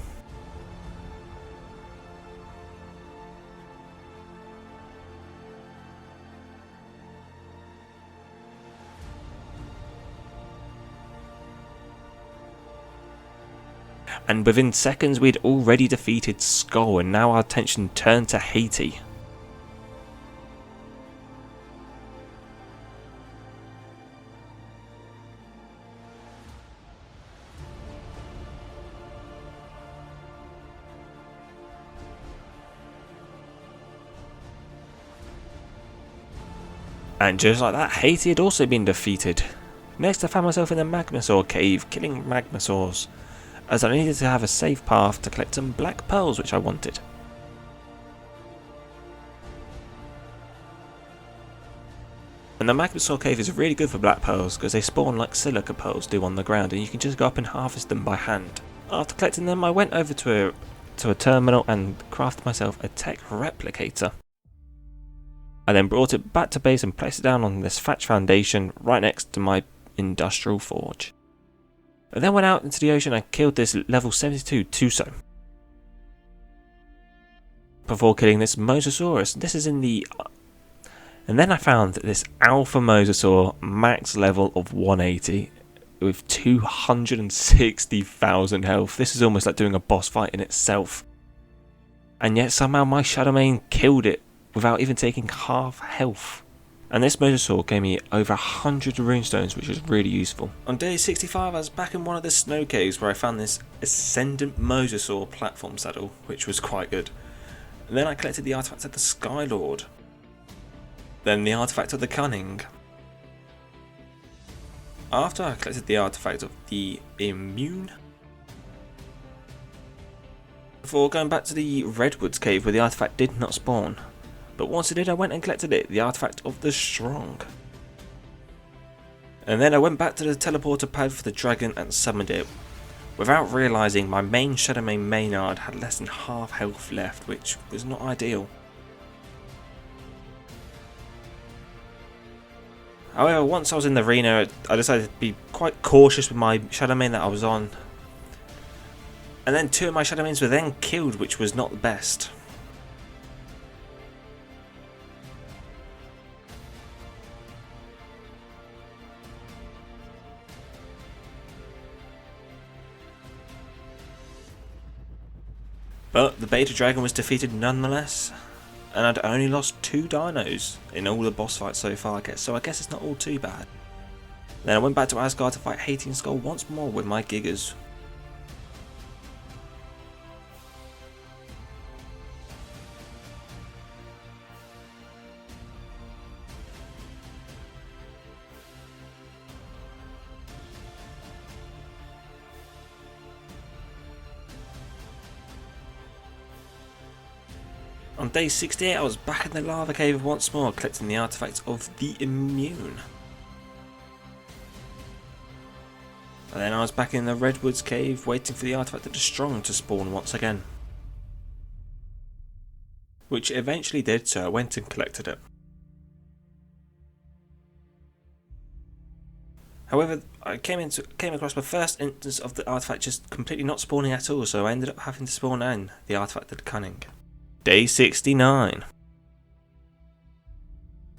[SPEAKER 2] And within seconds we'd already defeated Skull, and now our attention turned to Haiti. And just like that, Haiti had also been defeated. Next I found myself in the Magmasaur cave, killing Magmasaurs, as I needed to have a safe path to collect some black pearls which I wanted. And the Magmasaur cave is really good for black pearls because they spawn like silica pearls do on the ground, and you can just go up and harvest them by hand. After collecting them I went over to a terminal and crafted myself a tech replicator. I then brought it back to base and placed it down on this thatch foundation right next to my industrial forge. I then went out into the ocean and killed this level 72 Tuso. Before killing this Mosasaurus, this is in the... And then I found this Alpha Mosasaur max level of 180 with 260,000 health. This is almost like doing a boss fight in itself. And yet somehow my Shadowmane killed it without even taking half health. And this Mosasaur gave me over 100 runestones, which was really useful. On day 65 I was back in one of the snow caves where I found this Ascendant Mosasaur platform saddle, which was quite good. And then I collected the artifact of the Skylord. Then the artifact of the Cunning. After I collected the artifact of the Immune. Before going back to the Redwoods cave where the artifact did not spawn. But once it did, I went and collected it, the artifact of the Strong. And then I went back to the teleporter pad for the dragon and summoned it, without realising my main Shadowmane Maynard had less than half health left, which was not ideal. However, once I was in the arena, I decided to be quite cautious with my Shadowmane that I was on. And then 2 of my Shadowmanes were then killed, which was not the best. But the Beta Dragon was defeated nonetheless, and I'd only lost 2 dinos in all the boss fights so far, so I guess it's not all too bad. Then I went back to Asgard to fight Haiti and Skull once more with my Gigas. On day 68 I was back in the lava cave once more, collecting the artifact of the Immune. And then I was back in the Redwoods cave waiting for the artifact of the Strong to spawn once again. Which it eventually did, so I went and collected it. However, I came across my first instance of the artifact just completely not spawning at all, so I ended up having to spawn in the artifact of the Cunning. Day 69.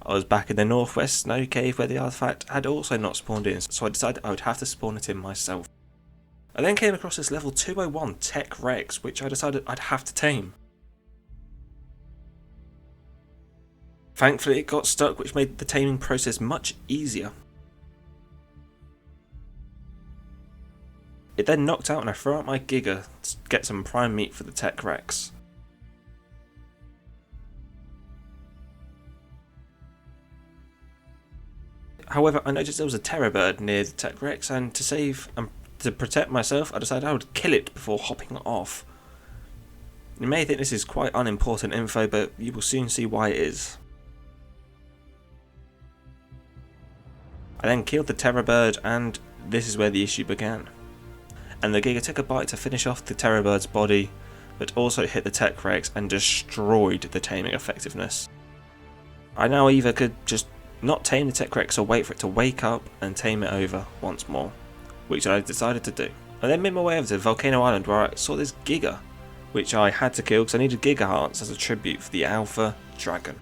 [SPEAKER 2] I was back in the northwest snow cave where the artifact had also not spawned in, so I decided I would have to spawn it in myself. I then came across this level 201 Tech Rex, which I decided I'd have to tame. Thankfully it got stuck, which made the taming process much easier. It then knocked out and I threw out my Giga to get some prime meat for the Tech Rex. However, I noticed there was a terror bird near the Tech Rex, and to save and to protect myself, I decided I would kill it before hopping off. You may think this is quite unimportant info, but you will soon see why it is. I then killed the terror bird, and this is where the issue began. And the Giga took a bite to finish off the terror bird's body, but also hit the Tech Rex and destroyed the taming effectiveness. I now either could just not tame the Tech Rex or wait for it to wake up and tame it over once more, which I decided to do. I then made my way over to Volcano Island where I saw this Giga, which I had to kill because I needed Giga Hearts as a tribute for the Alpha Dragon.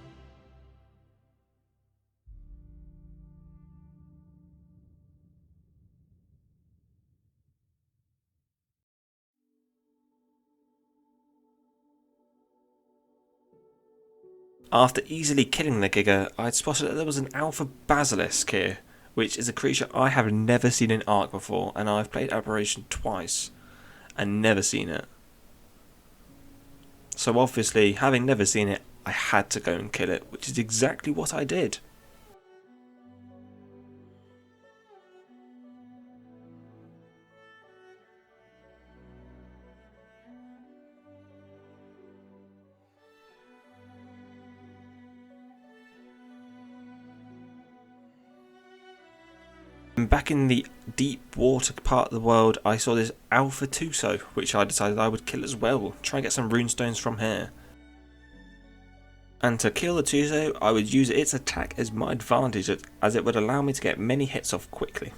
[SPEAKER 2] After easily killing the Giga, I had spotted that there was an Alpha Basilisk here, which is a creature I have never seen in ARK before, and I've played Aberration twice and never seen it. So obviously, having never seen it, I had to go and kill it, which is exactly what I did. And back in the deep water part of the world, I saw this Alpha Tuso, which I decided I would kill as well, try and get some runestones from here. And to kill the Tuso, I would use its attack as my advantage, as it would allow me to get many hits off quickly.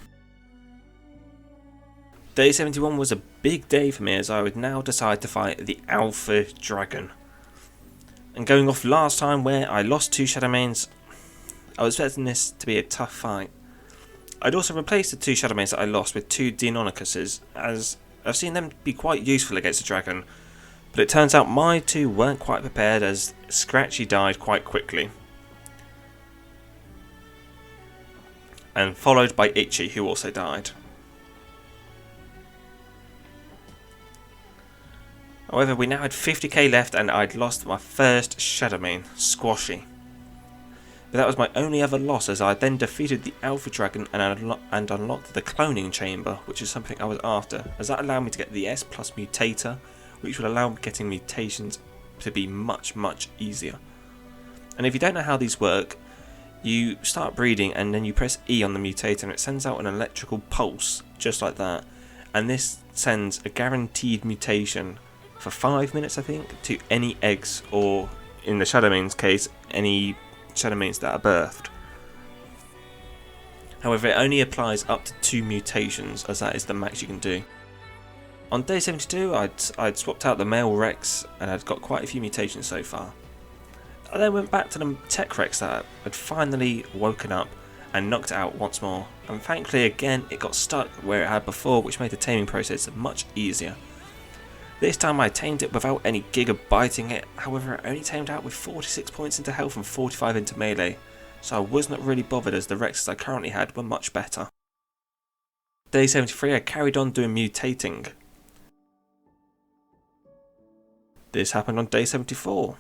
[SPEAKER 2] Day 71 was a big day for me, as I would now decide to fight the Alpha Dragon. And going off last time where I lost 2 Shadowmanes, I was expecting this to be a tough fight. I'd also replaced the 2 Shadowmanes that I lost with 2 Deinonychuses, as I've seen them be quite useful against the dragon, but it turns out my 2 weren't quite prepared, as Scratchy died quite quickly. And followed by Itchy, who also died. However, we now had 50k left and I'd lost my first Shadowmane, Squashy. But that was my only other loss, as I then defeated the Alpha Dragon and unlocked the cloning chamber, which is something I was after, as that allowed me to get the S plus mutator, which will allow me getting mutations to be much easier. And if you don't know how these work, you start breeding and then you press E on the mutator and it sends out an electrical pulse, just like that, and this sends a guaranteed mutation for 5 minutes, I think, to any eggs, or in the Shadowmane's case, any Shadowmanes that are birthed. However, it only applies up to 2 mutations, as that is the max you can do. On day 72, I'd swapped out the male Rex and I'd got quite a few mutations so far. I then went back to the Tech Rex that had finally woken up and knocked it out once more, and thankfully again it got stuck where it had before, which made the taming process much easier. This time I tamed it without any Giga biting it, however it only tamed out with 46 points into health and 45 into melee, so I was not really bothered, as the Rexes I currently had were much better. Day 73 I carried on doing mutating. This happened on day 74.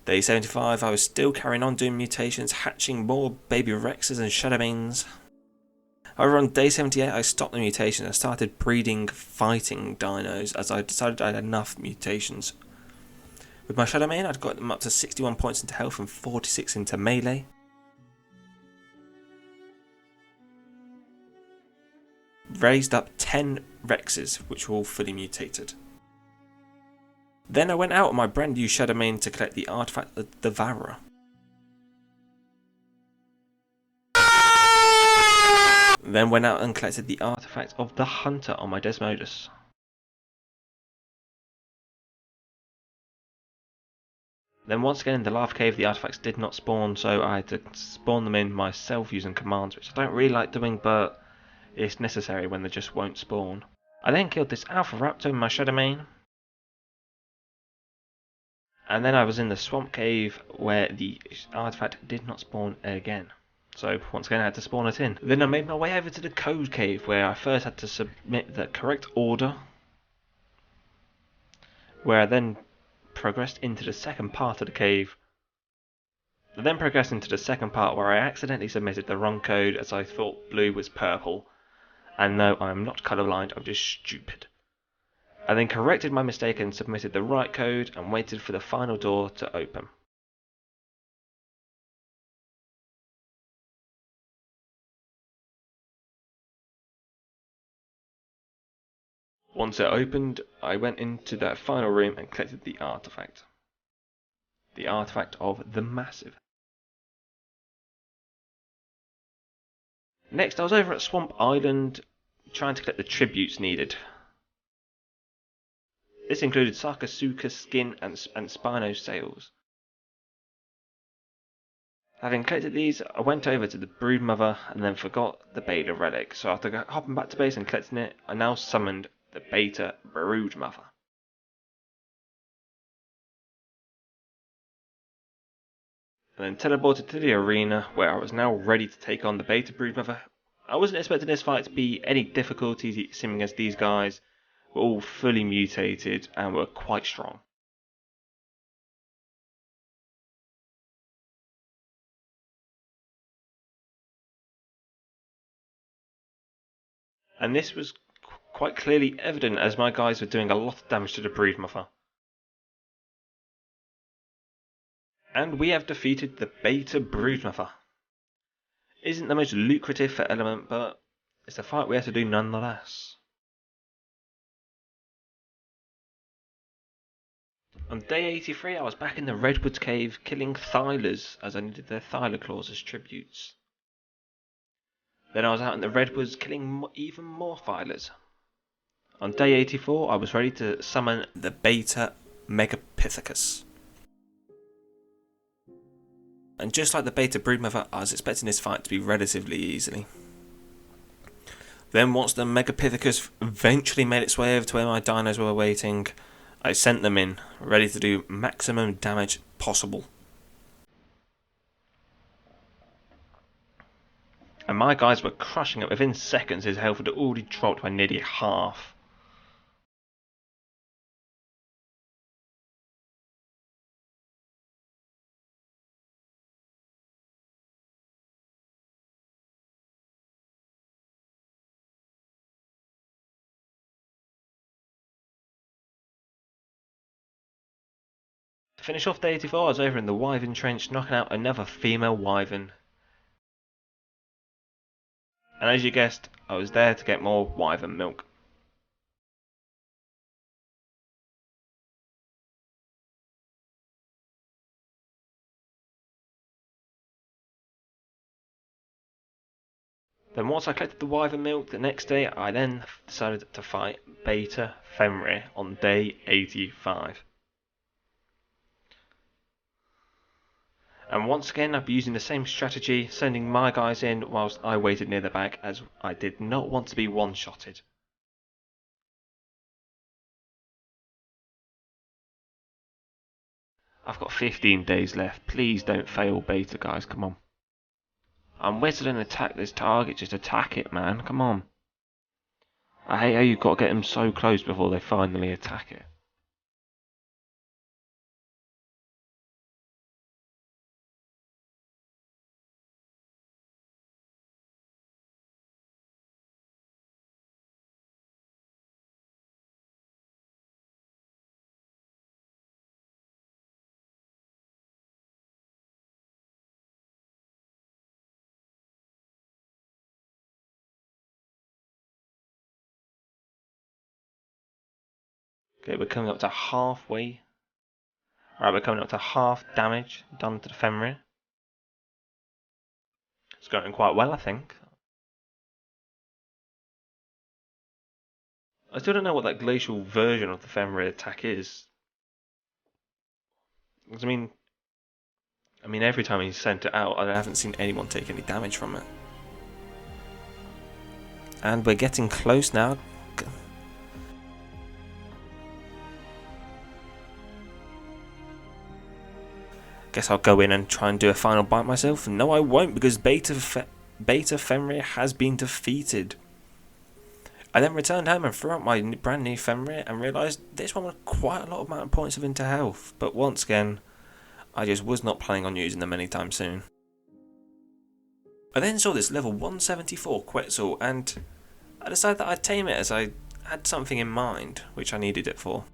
[SPEAKER 2] Day 75 I was still carrying on doing mutations, hatching more baby Rexes and Shadowmanes. However, on day 78 I stopped the mutations and started breeding fighting dinos, as I decided I had enough mutations. With my Shadowmane I'd got them up to 61 points into health and 46 into melee. Raised up 10 Rexes, which were all fully mutated. Then I went out on my brand new Shadowmane to collect the artifact of the Devourer. Then went out and collected the artifact of the Hunter on my Desmodus. Then once again in the lava cave the artifacts did not spawn, so I had to spawn them in myself using commands, which I don't really like doing, but it's necessary when they just won't spawn. I then killed this alpha raptor in my shadow main. And then I was in the swamp cave where the artifact did not spawn again. So once again I had to spawn it in. Then I made my way over to the code cave where I first had to submit the correct order. Where I then progressed into the second part of the cave. I then progressed into the second part where I accidentally submitted the wrong code as I thought blue was purple. And no, I am not colourblind, I'm just stupid. I then corrected my mistake and submitted the right code and waited for the final door to open. Once it opened, I went into that final room and collected the artifact. The artifact of the Massive. Next, I was over at Swamp Island trying to collect the tributes needed. This included Sakasuka skin and Spino sails. Having collected these, I went over to the Broodmother and then forgot the Beta relic, so after hopping back to base and collecting it, I now summoned the Beta Broodmother. And then teleported to the arena where I was now ready to take on the Beta Broodmother. I wasn't expecting this fight to be any difficulty, seeming as these guys were all fully mutated and were quite strong. And this was quite clearly evident as my guys were doing a lot of damage to the Broodmother. And we have defeated the Beta Broodmother. Isn't the most lucrative for element, but it's a fight we have to do nonetheless. On day 83 I was back in the Redwoods cave killing Thylers as I needed their Thyler claws as tributes. Then I was out in the Redwoods killing even more Thylers. On day 84 I was ready to summon
[SPEAKER 1] The Beta Megapithecus. And just like the Beta Broodmother, I was expecting this fight to be relatively easily. Then once the Megapithecus eventually made its way over to where my dinos were waiting, I sent them in, ready to do maximum damage possible.
[SPEAKER 2] And my guys were crushing it. Within seconds his health had already dropped by nearly half. To finish off day 84 I was over in the Wyvern Trench knocking out another female Wyvern. And as you guessed, I was there to get more Wyvern milk. Then once I collected the Wyvern milk, the next day I then decided to fight Beta Fenrir on day 85. And once again I'd be using the same strategy, sending my guys in whilst I waited near the back as I did not want to be one-shotted. I've got 15 days left, please don't fail Beta guys, come on. I'm wizard and attack this target, just attack it man, come on. I hate how you've got to get them so close before they finally attack it. Okay, we're coming up to halfway. Right, we're coming up to half damage done to the Fenrir. It's going quite well, I think. I still don't know what that glacial version of the Fenrir attack is. Because I mean, every time he sent it out, I haven't seen anyone take any damage from it. And we're getting close now. Guess I'll go in and try and do a final bite myself. No, I won't, because Beta Fenrir has been defeated. I then returned home and threw out my brand new Fenrir and realised this one was quite a lot of amount of points of into health. But once again, I just was not planning on using them anytime soon. I then saw this level 174 Quetzal and I decided that I'd tame it as I had something in mind which I needed it for.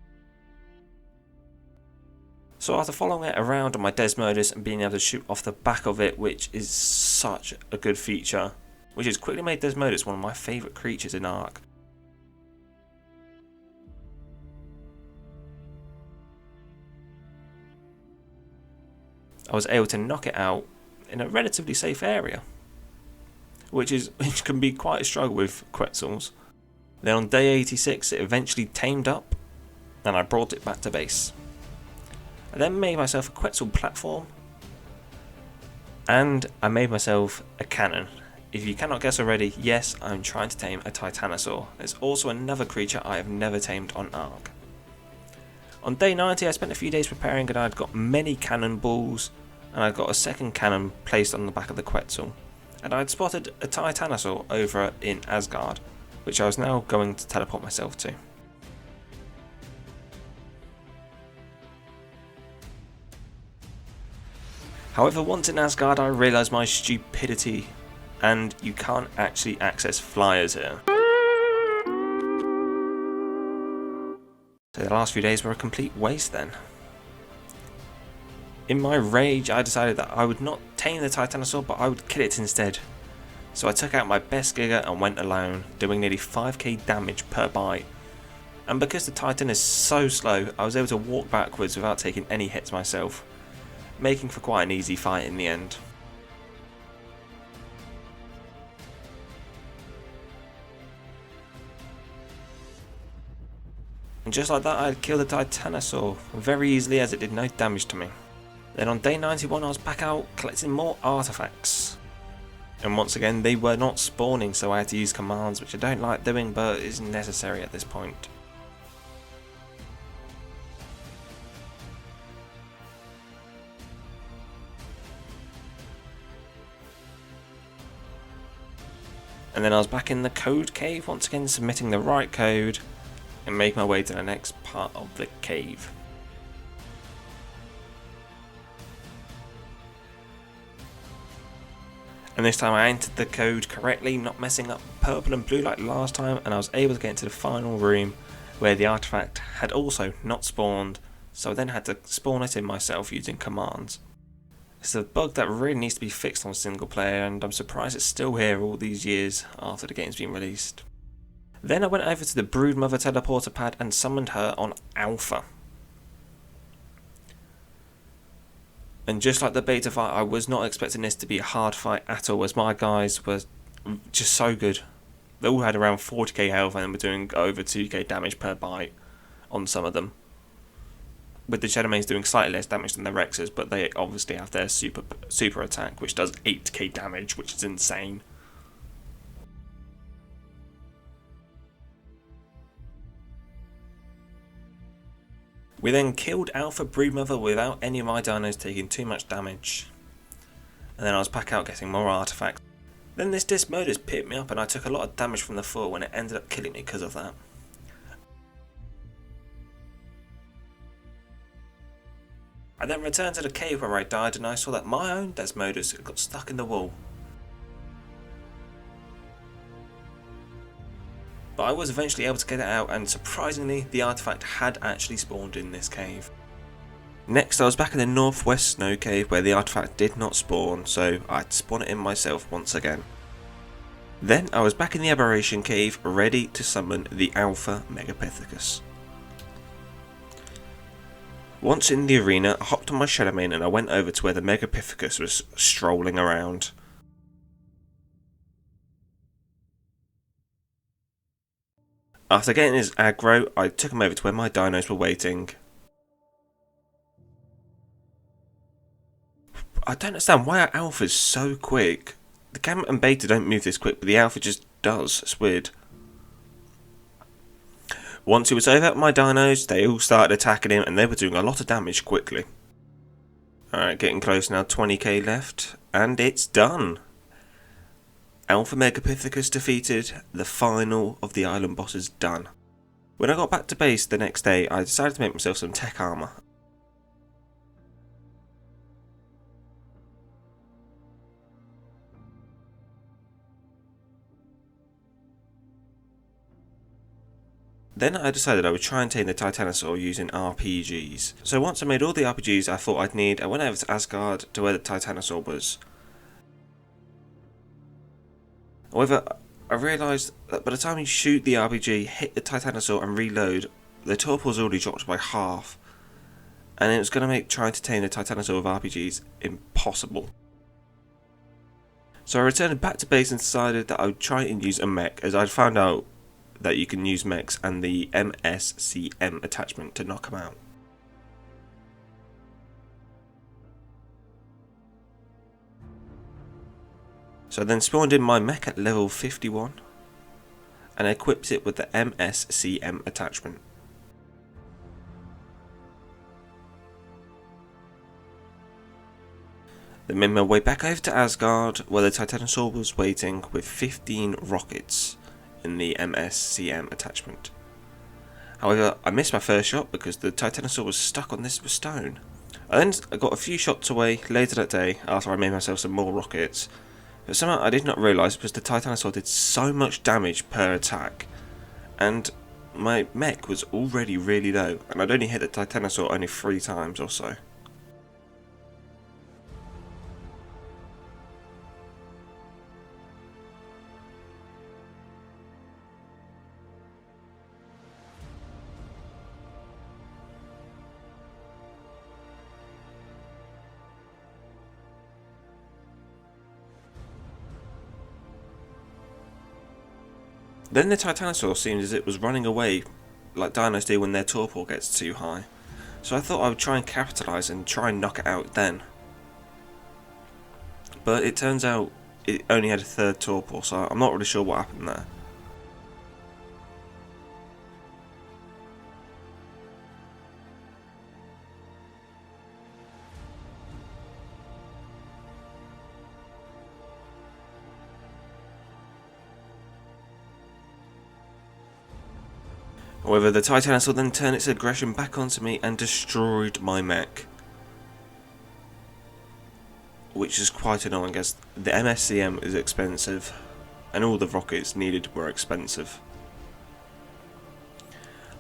[SPEAKER 2] So after following it around on my Desmodus and being able to shoot off the back of it, which is such a good feature, which has quickly made Desmodus one of my favourite creatures in ARK. I was able to knock it out in a relatively safe area, which can be quite a struggle with Quetzals. Then on day 86 it eventually tamed up and I brought it back to base. I then made myself a Quetzal platform and I made myself a cannon. If you cannot guess already, yes, I'm trying to tame a Titanosaur. There's also another creature I have never tamed on ARK. On day 90 I spent a few days preparing and I'd got many cannonballs and I got a second cannon placed on the back of the Quetzal. And I'd spotted a Titanosaur over in Asgard, which I was now going to teleport myself to. However, once in Asgard I realised my stupidity and you can't actually access flyers here. So the last few days were a complete waste then. In my rage I decided that I would not tame the Titanosaur but I would kill it instead. So I took out my best Giga and went alone, doing nearly 5k damage per bite. And because the Titan is so slow, I was able to walk backwards without taking any hits myself, making for quite an easy fight in the end. And just like that I had killed the Titanosaur very easily as it did no damage to me. Then on day 91 I was back out collecting more artifacts. And once again they were not spawning, so I had to use commands, which I don't like doing but is necessary at this point. And then I was back in the code cave once again, submitting the right code and making my way to the next part of the cave. And this time I entered the code correctly, not messing up purple and blue like last time, and I was able to get into the final room where the artifact had also not spawned, so I then had to spawn it in myself using commands. It's a bug that really needs to be fixed on single player, and I'm surprised it's still here all these years after the game's been released. Then I went over to the Broodmother teleporter pad and summoned her on Alpha. And just like the beta fight, I was not expecting this to be a hard fight at all, as my guys were just so good. They all had around 40k health and were doing over 2k damage per bite on some of them. With the Shadowmanes doing slightly less damage than the Rexes, but they obviously have their super attack, which does 8k damage, which is insane. We then killed Alpha Broodmother without any of my dinos taking too much damage. And then I was back out getting more artifacts. Then this Desmodus picked me up and I took a lot of damage from the fall when it ended up killing me because of that. I then returned to the cave where I died and I saw that my own Desmodus had got stuck in the wall. But I was eventually able to get it out, and surprisingly the artifact had actually spawned in this cave. Next I was back in the northwest snow cave where the artifact did not spawn, so I had to spawn it in myself once again. Then I was back in the aberration cave ready to summon the Alpha Megapithecus. Once in the arena I hopped on my Shadowmane and I went over to where the Megapithecus was strolling around. After getting his aggro, I took him over to where my dinos were waiting. I don't understand why our alpha's so quick. The gamma and beta don't move this quick, but the alpha just does. It's weird. Once he was over, my dinos, they all started attacking him, and they were doing a lot of damage quickly. Alright, getting close now, 20k left, and it's done. Alpha Megapithecus defeated, the final of the island bosses done. When I got back to base the next day, I decided to make myself some tech armour. Then I decided I would try and tame the Titanosaur using RPGs. So once I made all the RPGs I thought I'd need, I went over to Asgard to where the Titanosaur was. However, I realised that by the time you shoot the RPG, hit the Titanosaur and reload, the torpor's already dropped by half. And it was going to make trying to tame the Titanosaur with RPGs impossible. So I returned back to base and decided that I would try and use a mech, as I'd found out that you can use mechs and the MSCM attachment to knock them out. So I then spawned in my mech at level 51 and equipped it with the MSCM attachment. Then made my way back over to Asgard where the Titanosaur was waiting with 15 rockets in the MSCM attachment. However, I missed my first shot because the Titanosaur was stuck on this stone. I got a few shots away later that day after I made myself some more rockets, but somehow I did not realise because the Titanosaur did so much damage per attack, and my mech was already really low, and I'd only hit the Titanosaur only 3 times or so. Then the Titanosaur seemed as it was running away, like dinos do when their torpor gets too high. So I thought I would try and capitalise and try and knock it out then. But it turns out it only had a 3rd torpor, so I'm not really sure what happened there. However, the Titanosaur then turned its aggression back onto me and destroyed my mech. Which is quite annoying as the MSCM is expensive and all the rockets needed were expensive.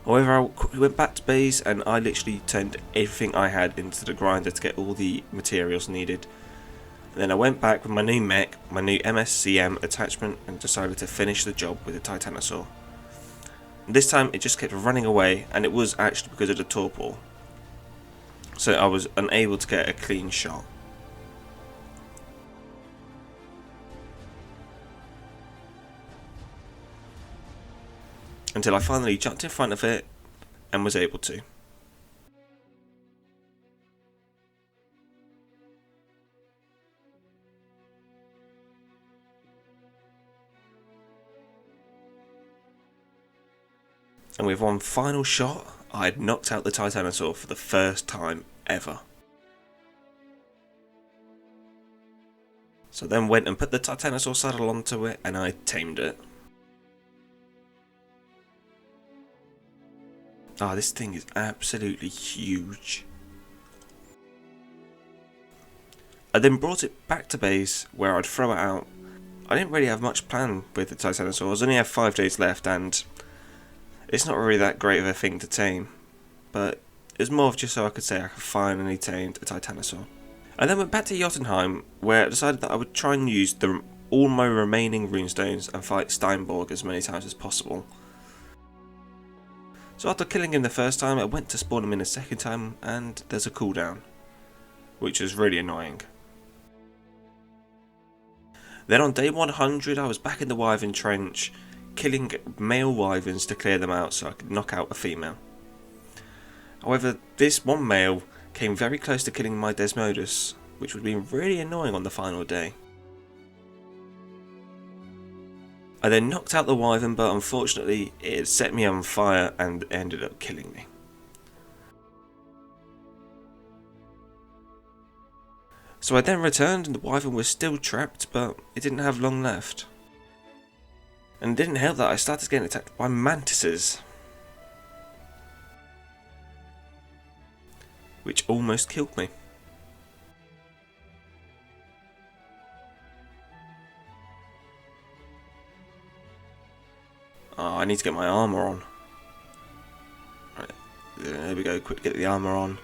[SPEAKER 2] However, I went back to base and I literally turned everything I had into the grinder to get all the materials needed. And then I went back with my new mech, my new MSCM attachment, and decided to finish the job with the Titanosaur. This time it just kept running away, and it was actually because of the torpor, so I was unable to get a clean shot. Until I finally jumped in front of it and was able to. And with one final shot, I had knocked out the Titanosaur for the first time ever. So then went and put the Titanosaur saddle onto it and I tamed it. Ah, this thing is absolutely huge. I then brought it back to base where I'd throw it out. I didn't really have much plan with the Titanosaur, I only have 5 days left and it's not really that great of a thing to tame, but it was more of just so I could say I could finally tamed a Titanosaur. I then went back to Jotunheim where I decided that I would try and use all my remaining runestones and fight Steinborg as many times as possible. So after killing him the first time, I went to spawn him in a second time and there's a cooldown, which is really annoying. Then on day 100 I was back in the Wyvern Trench, killing male wyverns to clear them out so I could knock out a female. However, this one male came very close to killing my Desmodus, which would be really annoying on the final day. I then knocked out the wyvern, but unfortunately it set me on fire and ended up killing me. So I then returned and the wyvern was still trapped, but it didn't have long left. And it didn't help that I started getting attacked by mantises, which almost killed me. Oh, I need to get my armour on. Right, there we go, quick get the armour on.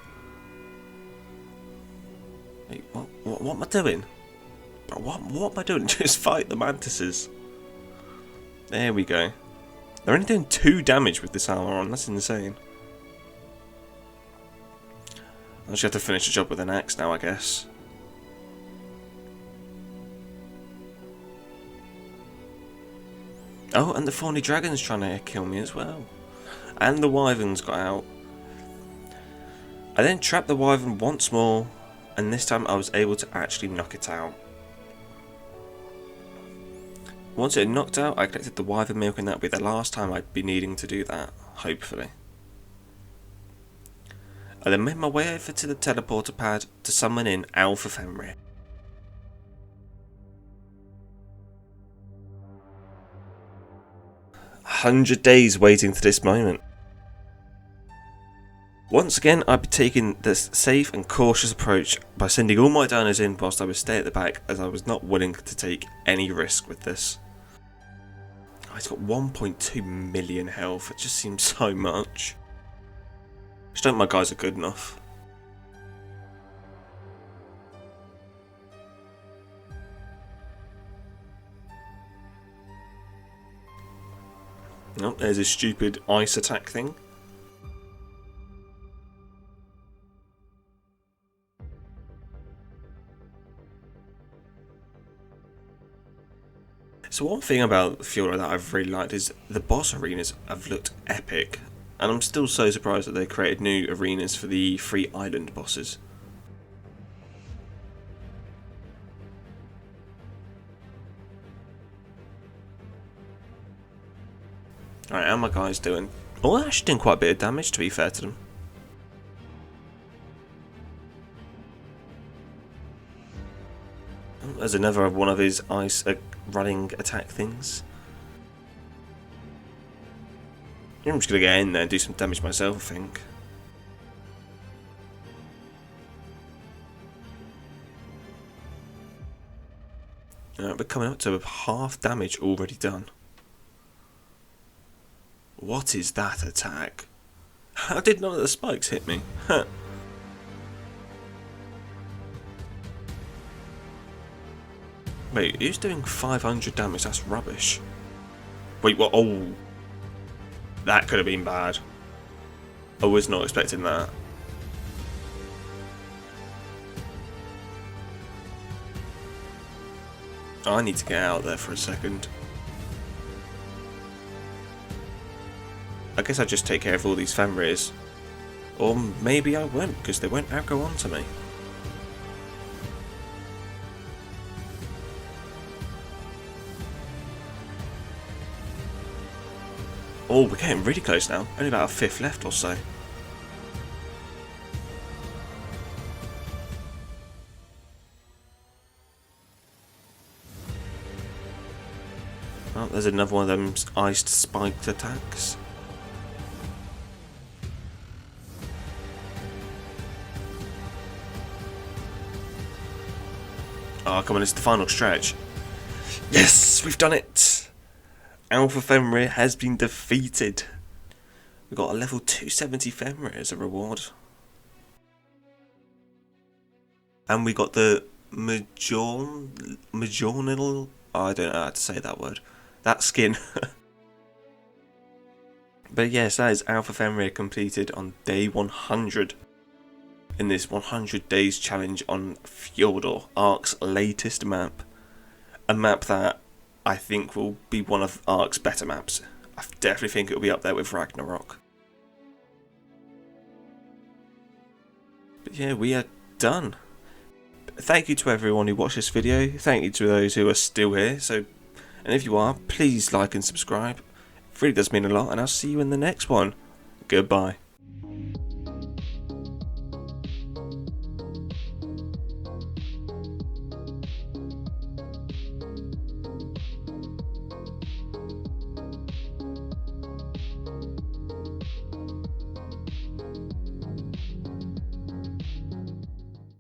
[SPEAKER 2] Wait, what am I doing? What am I doing? Just fight the mantises. There we go. They're only doing 2 damage with this armour on, that's insane. I just have to finish the job with an axe now, I guess. Oh, and the thorny dragon's trying to kill me as well. And the wyvern's got out. I then trapped the wyvern once more, and this time I was able to actually knock it out. Once it had knocked out, I collected the wyvern milk, and that would be the last time I'd be needing to do that, hopefully. I then made my way over to the teleporter pad to summon in Alpha Fenrir. "100 days waiting for this moment." Once again, I'd be taking this safe and cautious approach by sending all my dinos in whilst I would stay at the back, as I was not willing to take any risk with this. Oh, he's got 1.2 million health, it just seems so much. I just don't think my guys are good enough. Oh, there's a stupid ice attack thing. So one thing about Fjordur that I've really liked is the boss arenas have looked epic, and I'm still so surprised that they created new arenas for the 3 island bosses. Alright, how are my guys doing? Oh, they're actually doing quite a bit of damage, to be fair to them. Oh, there's another one of his ice running attack things. I'm just going to get in there and do some damage myself, I think. We're coming up to half damage already done. What is that attack? How did none of the spikes hit me? Huh. Wait, who's doing 500 damage? That's rubbish. Wait, what? Oh. That could have been bad. I was not expecting that. I need to get out there for a second. I guess I'll just take care of all these Fenrirs. Or maybe I won't, because they won't outgo on to me. Oh, we're getting really close now. Only about a 5th left or so. Oh, there's another one of them iced spiked attacks. Oh, come on, it's the final stretch. Yes, we've done it! Alpha Fenrir has been defeated. We got a level 270 Fenrir as a reward. And we got the Majornal... Oh, I don't know how to say that word. That skin. But yes, that is Alpha Fenrir completed on day 100. In this 100 days challenge on Fjordur, ARK's latest map. A map that I think will be one of ARK's better maps. I definitely think it will be up there with Ragnarok. But yeah, we are done. thank you to everyone who watched this video. Thank you to those who are still here. And if you are, please like and subscribe. It really does mean a lot, and I'll see you in the next one. Goodbye.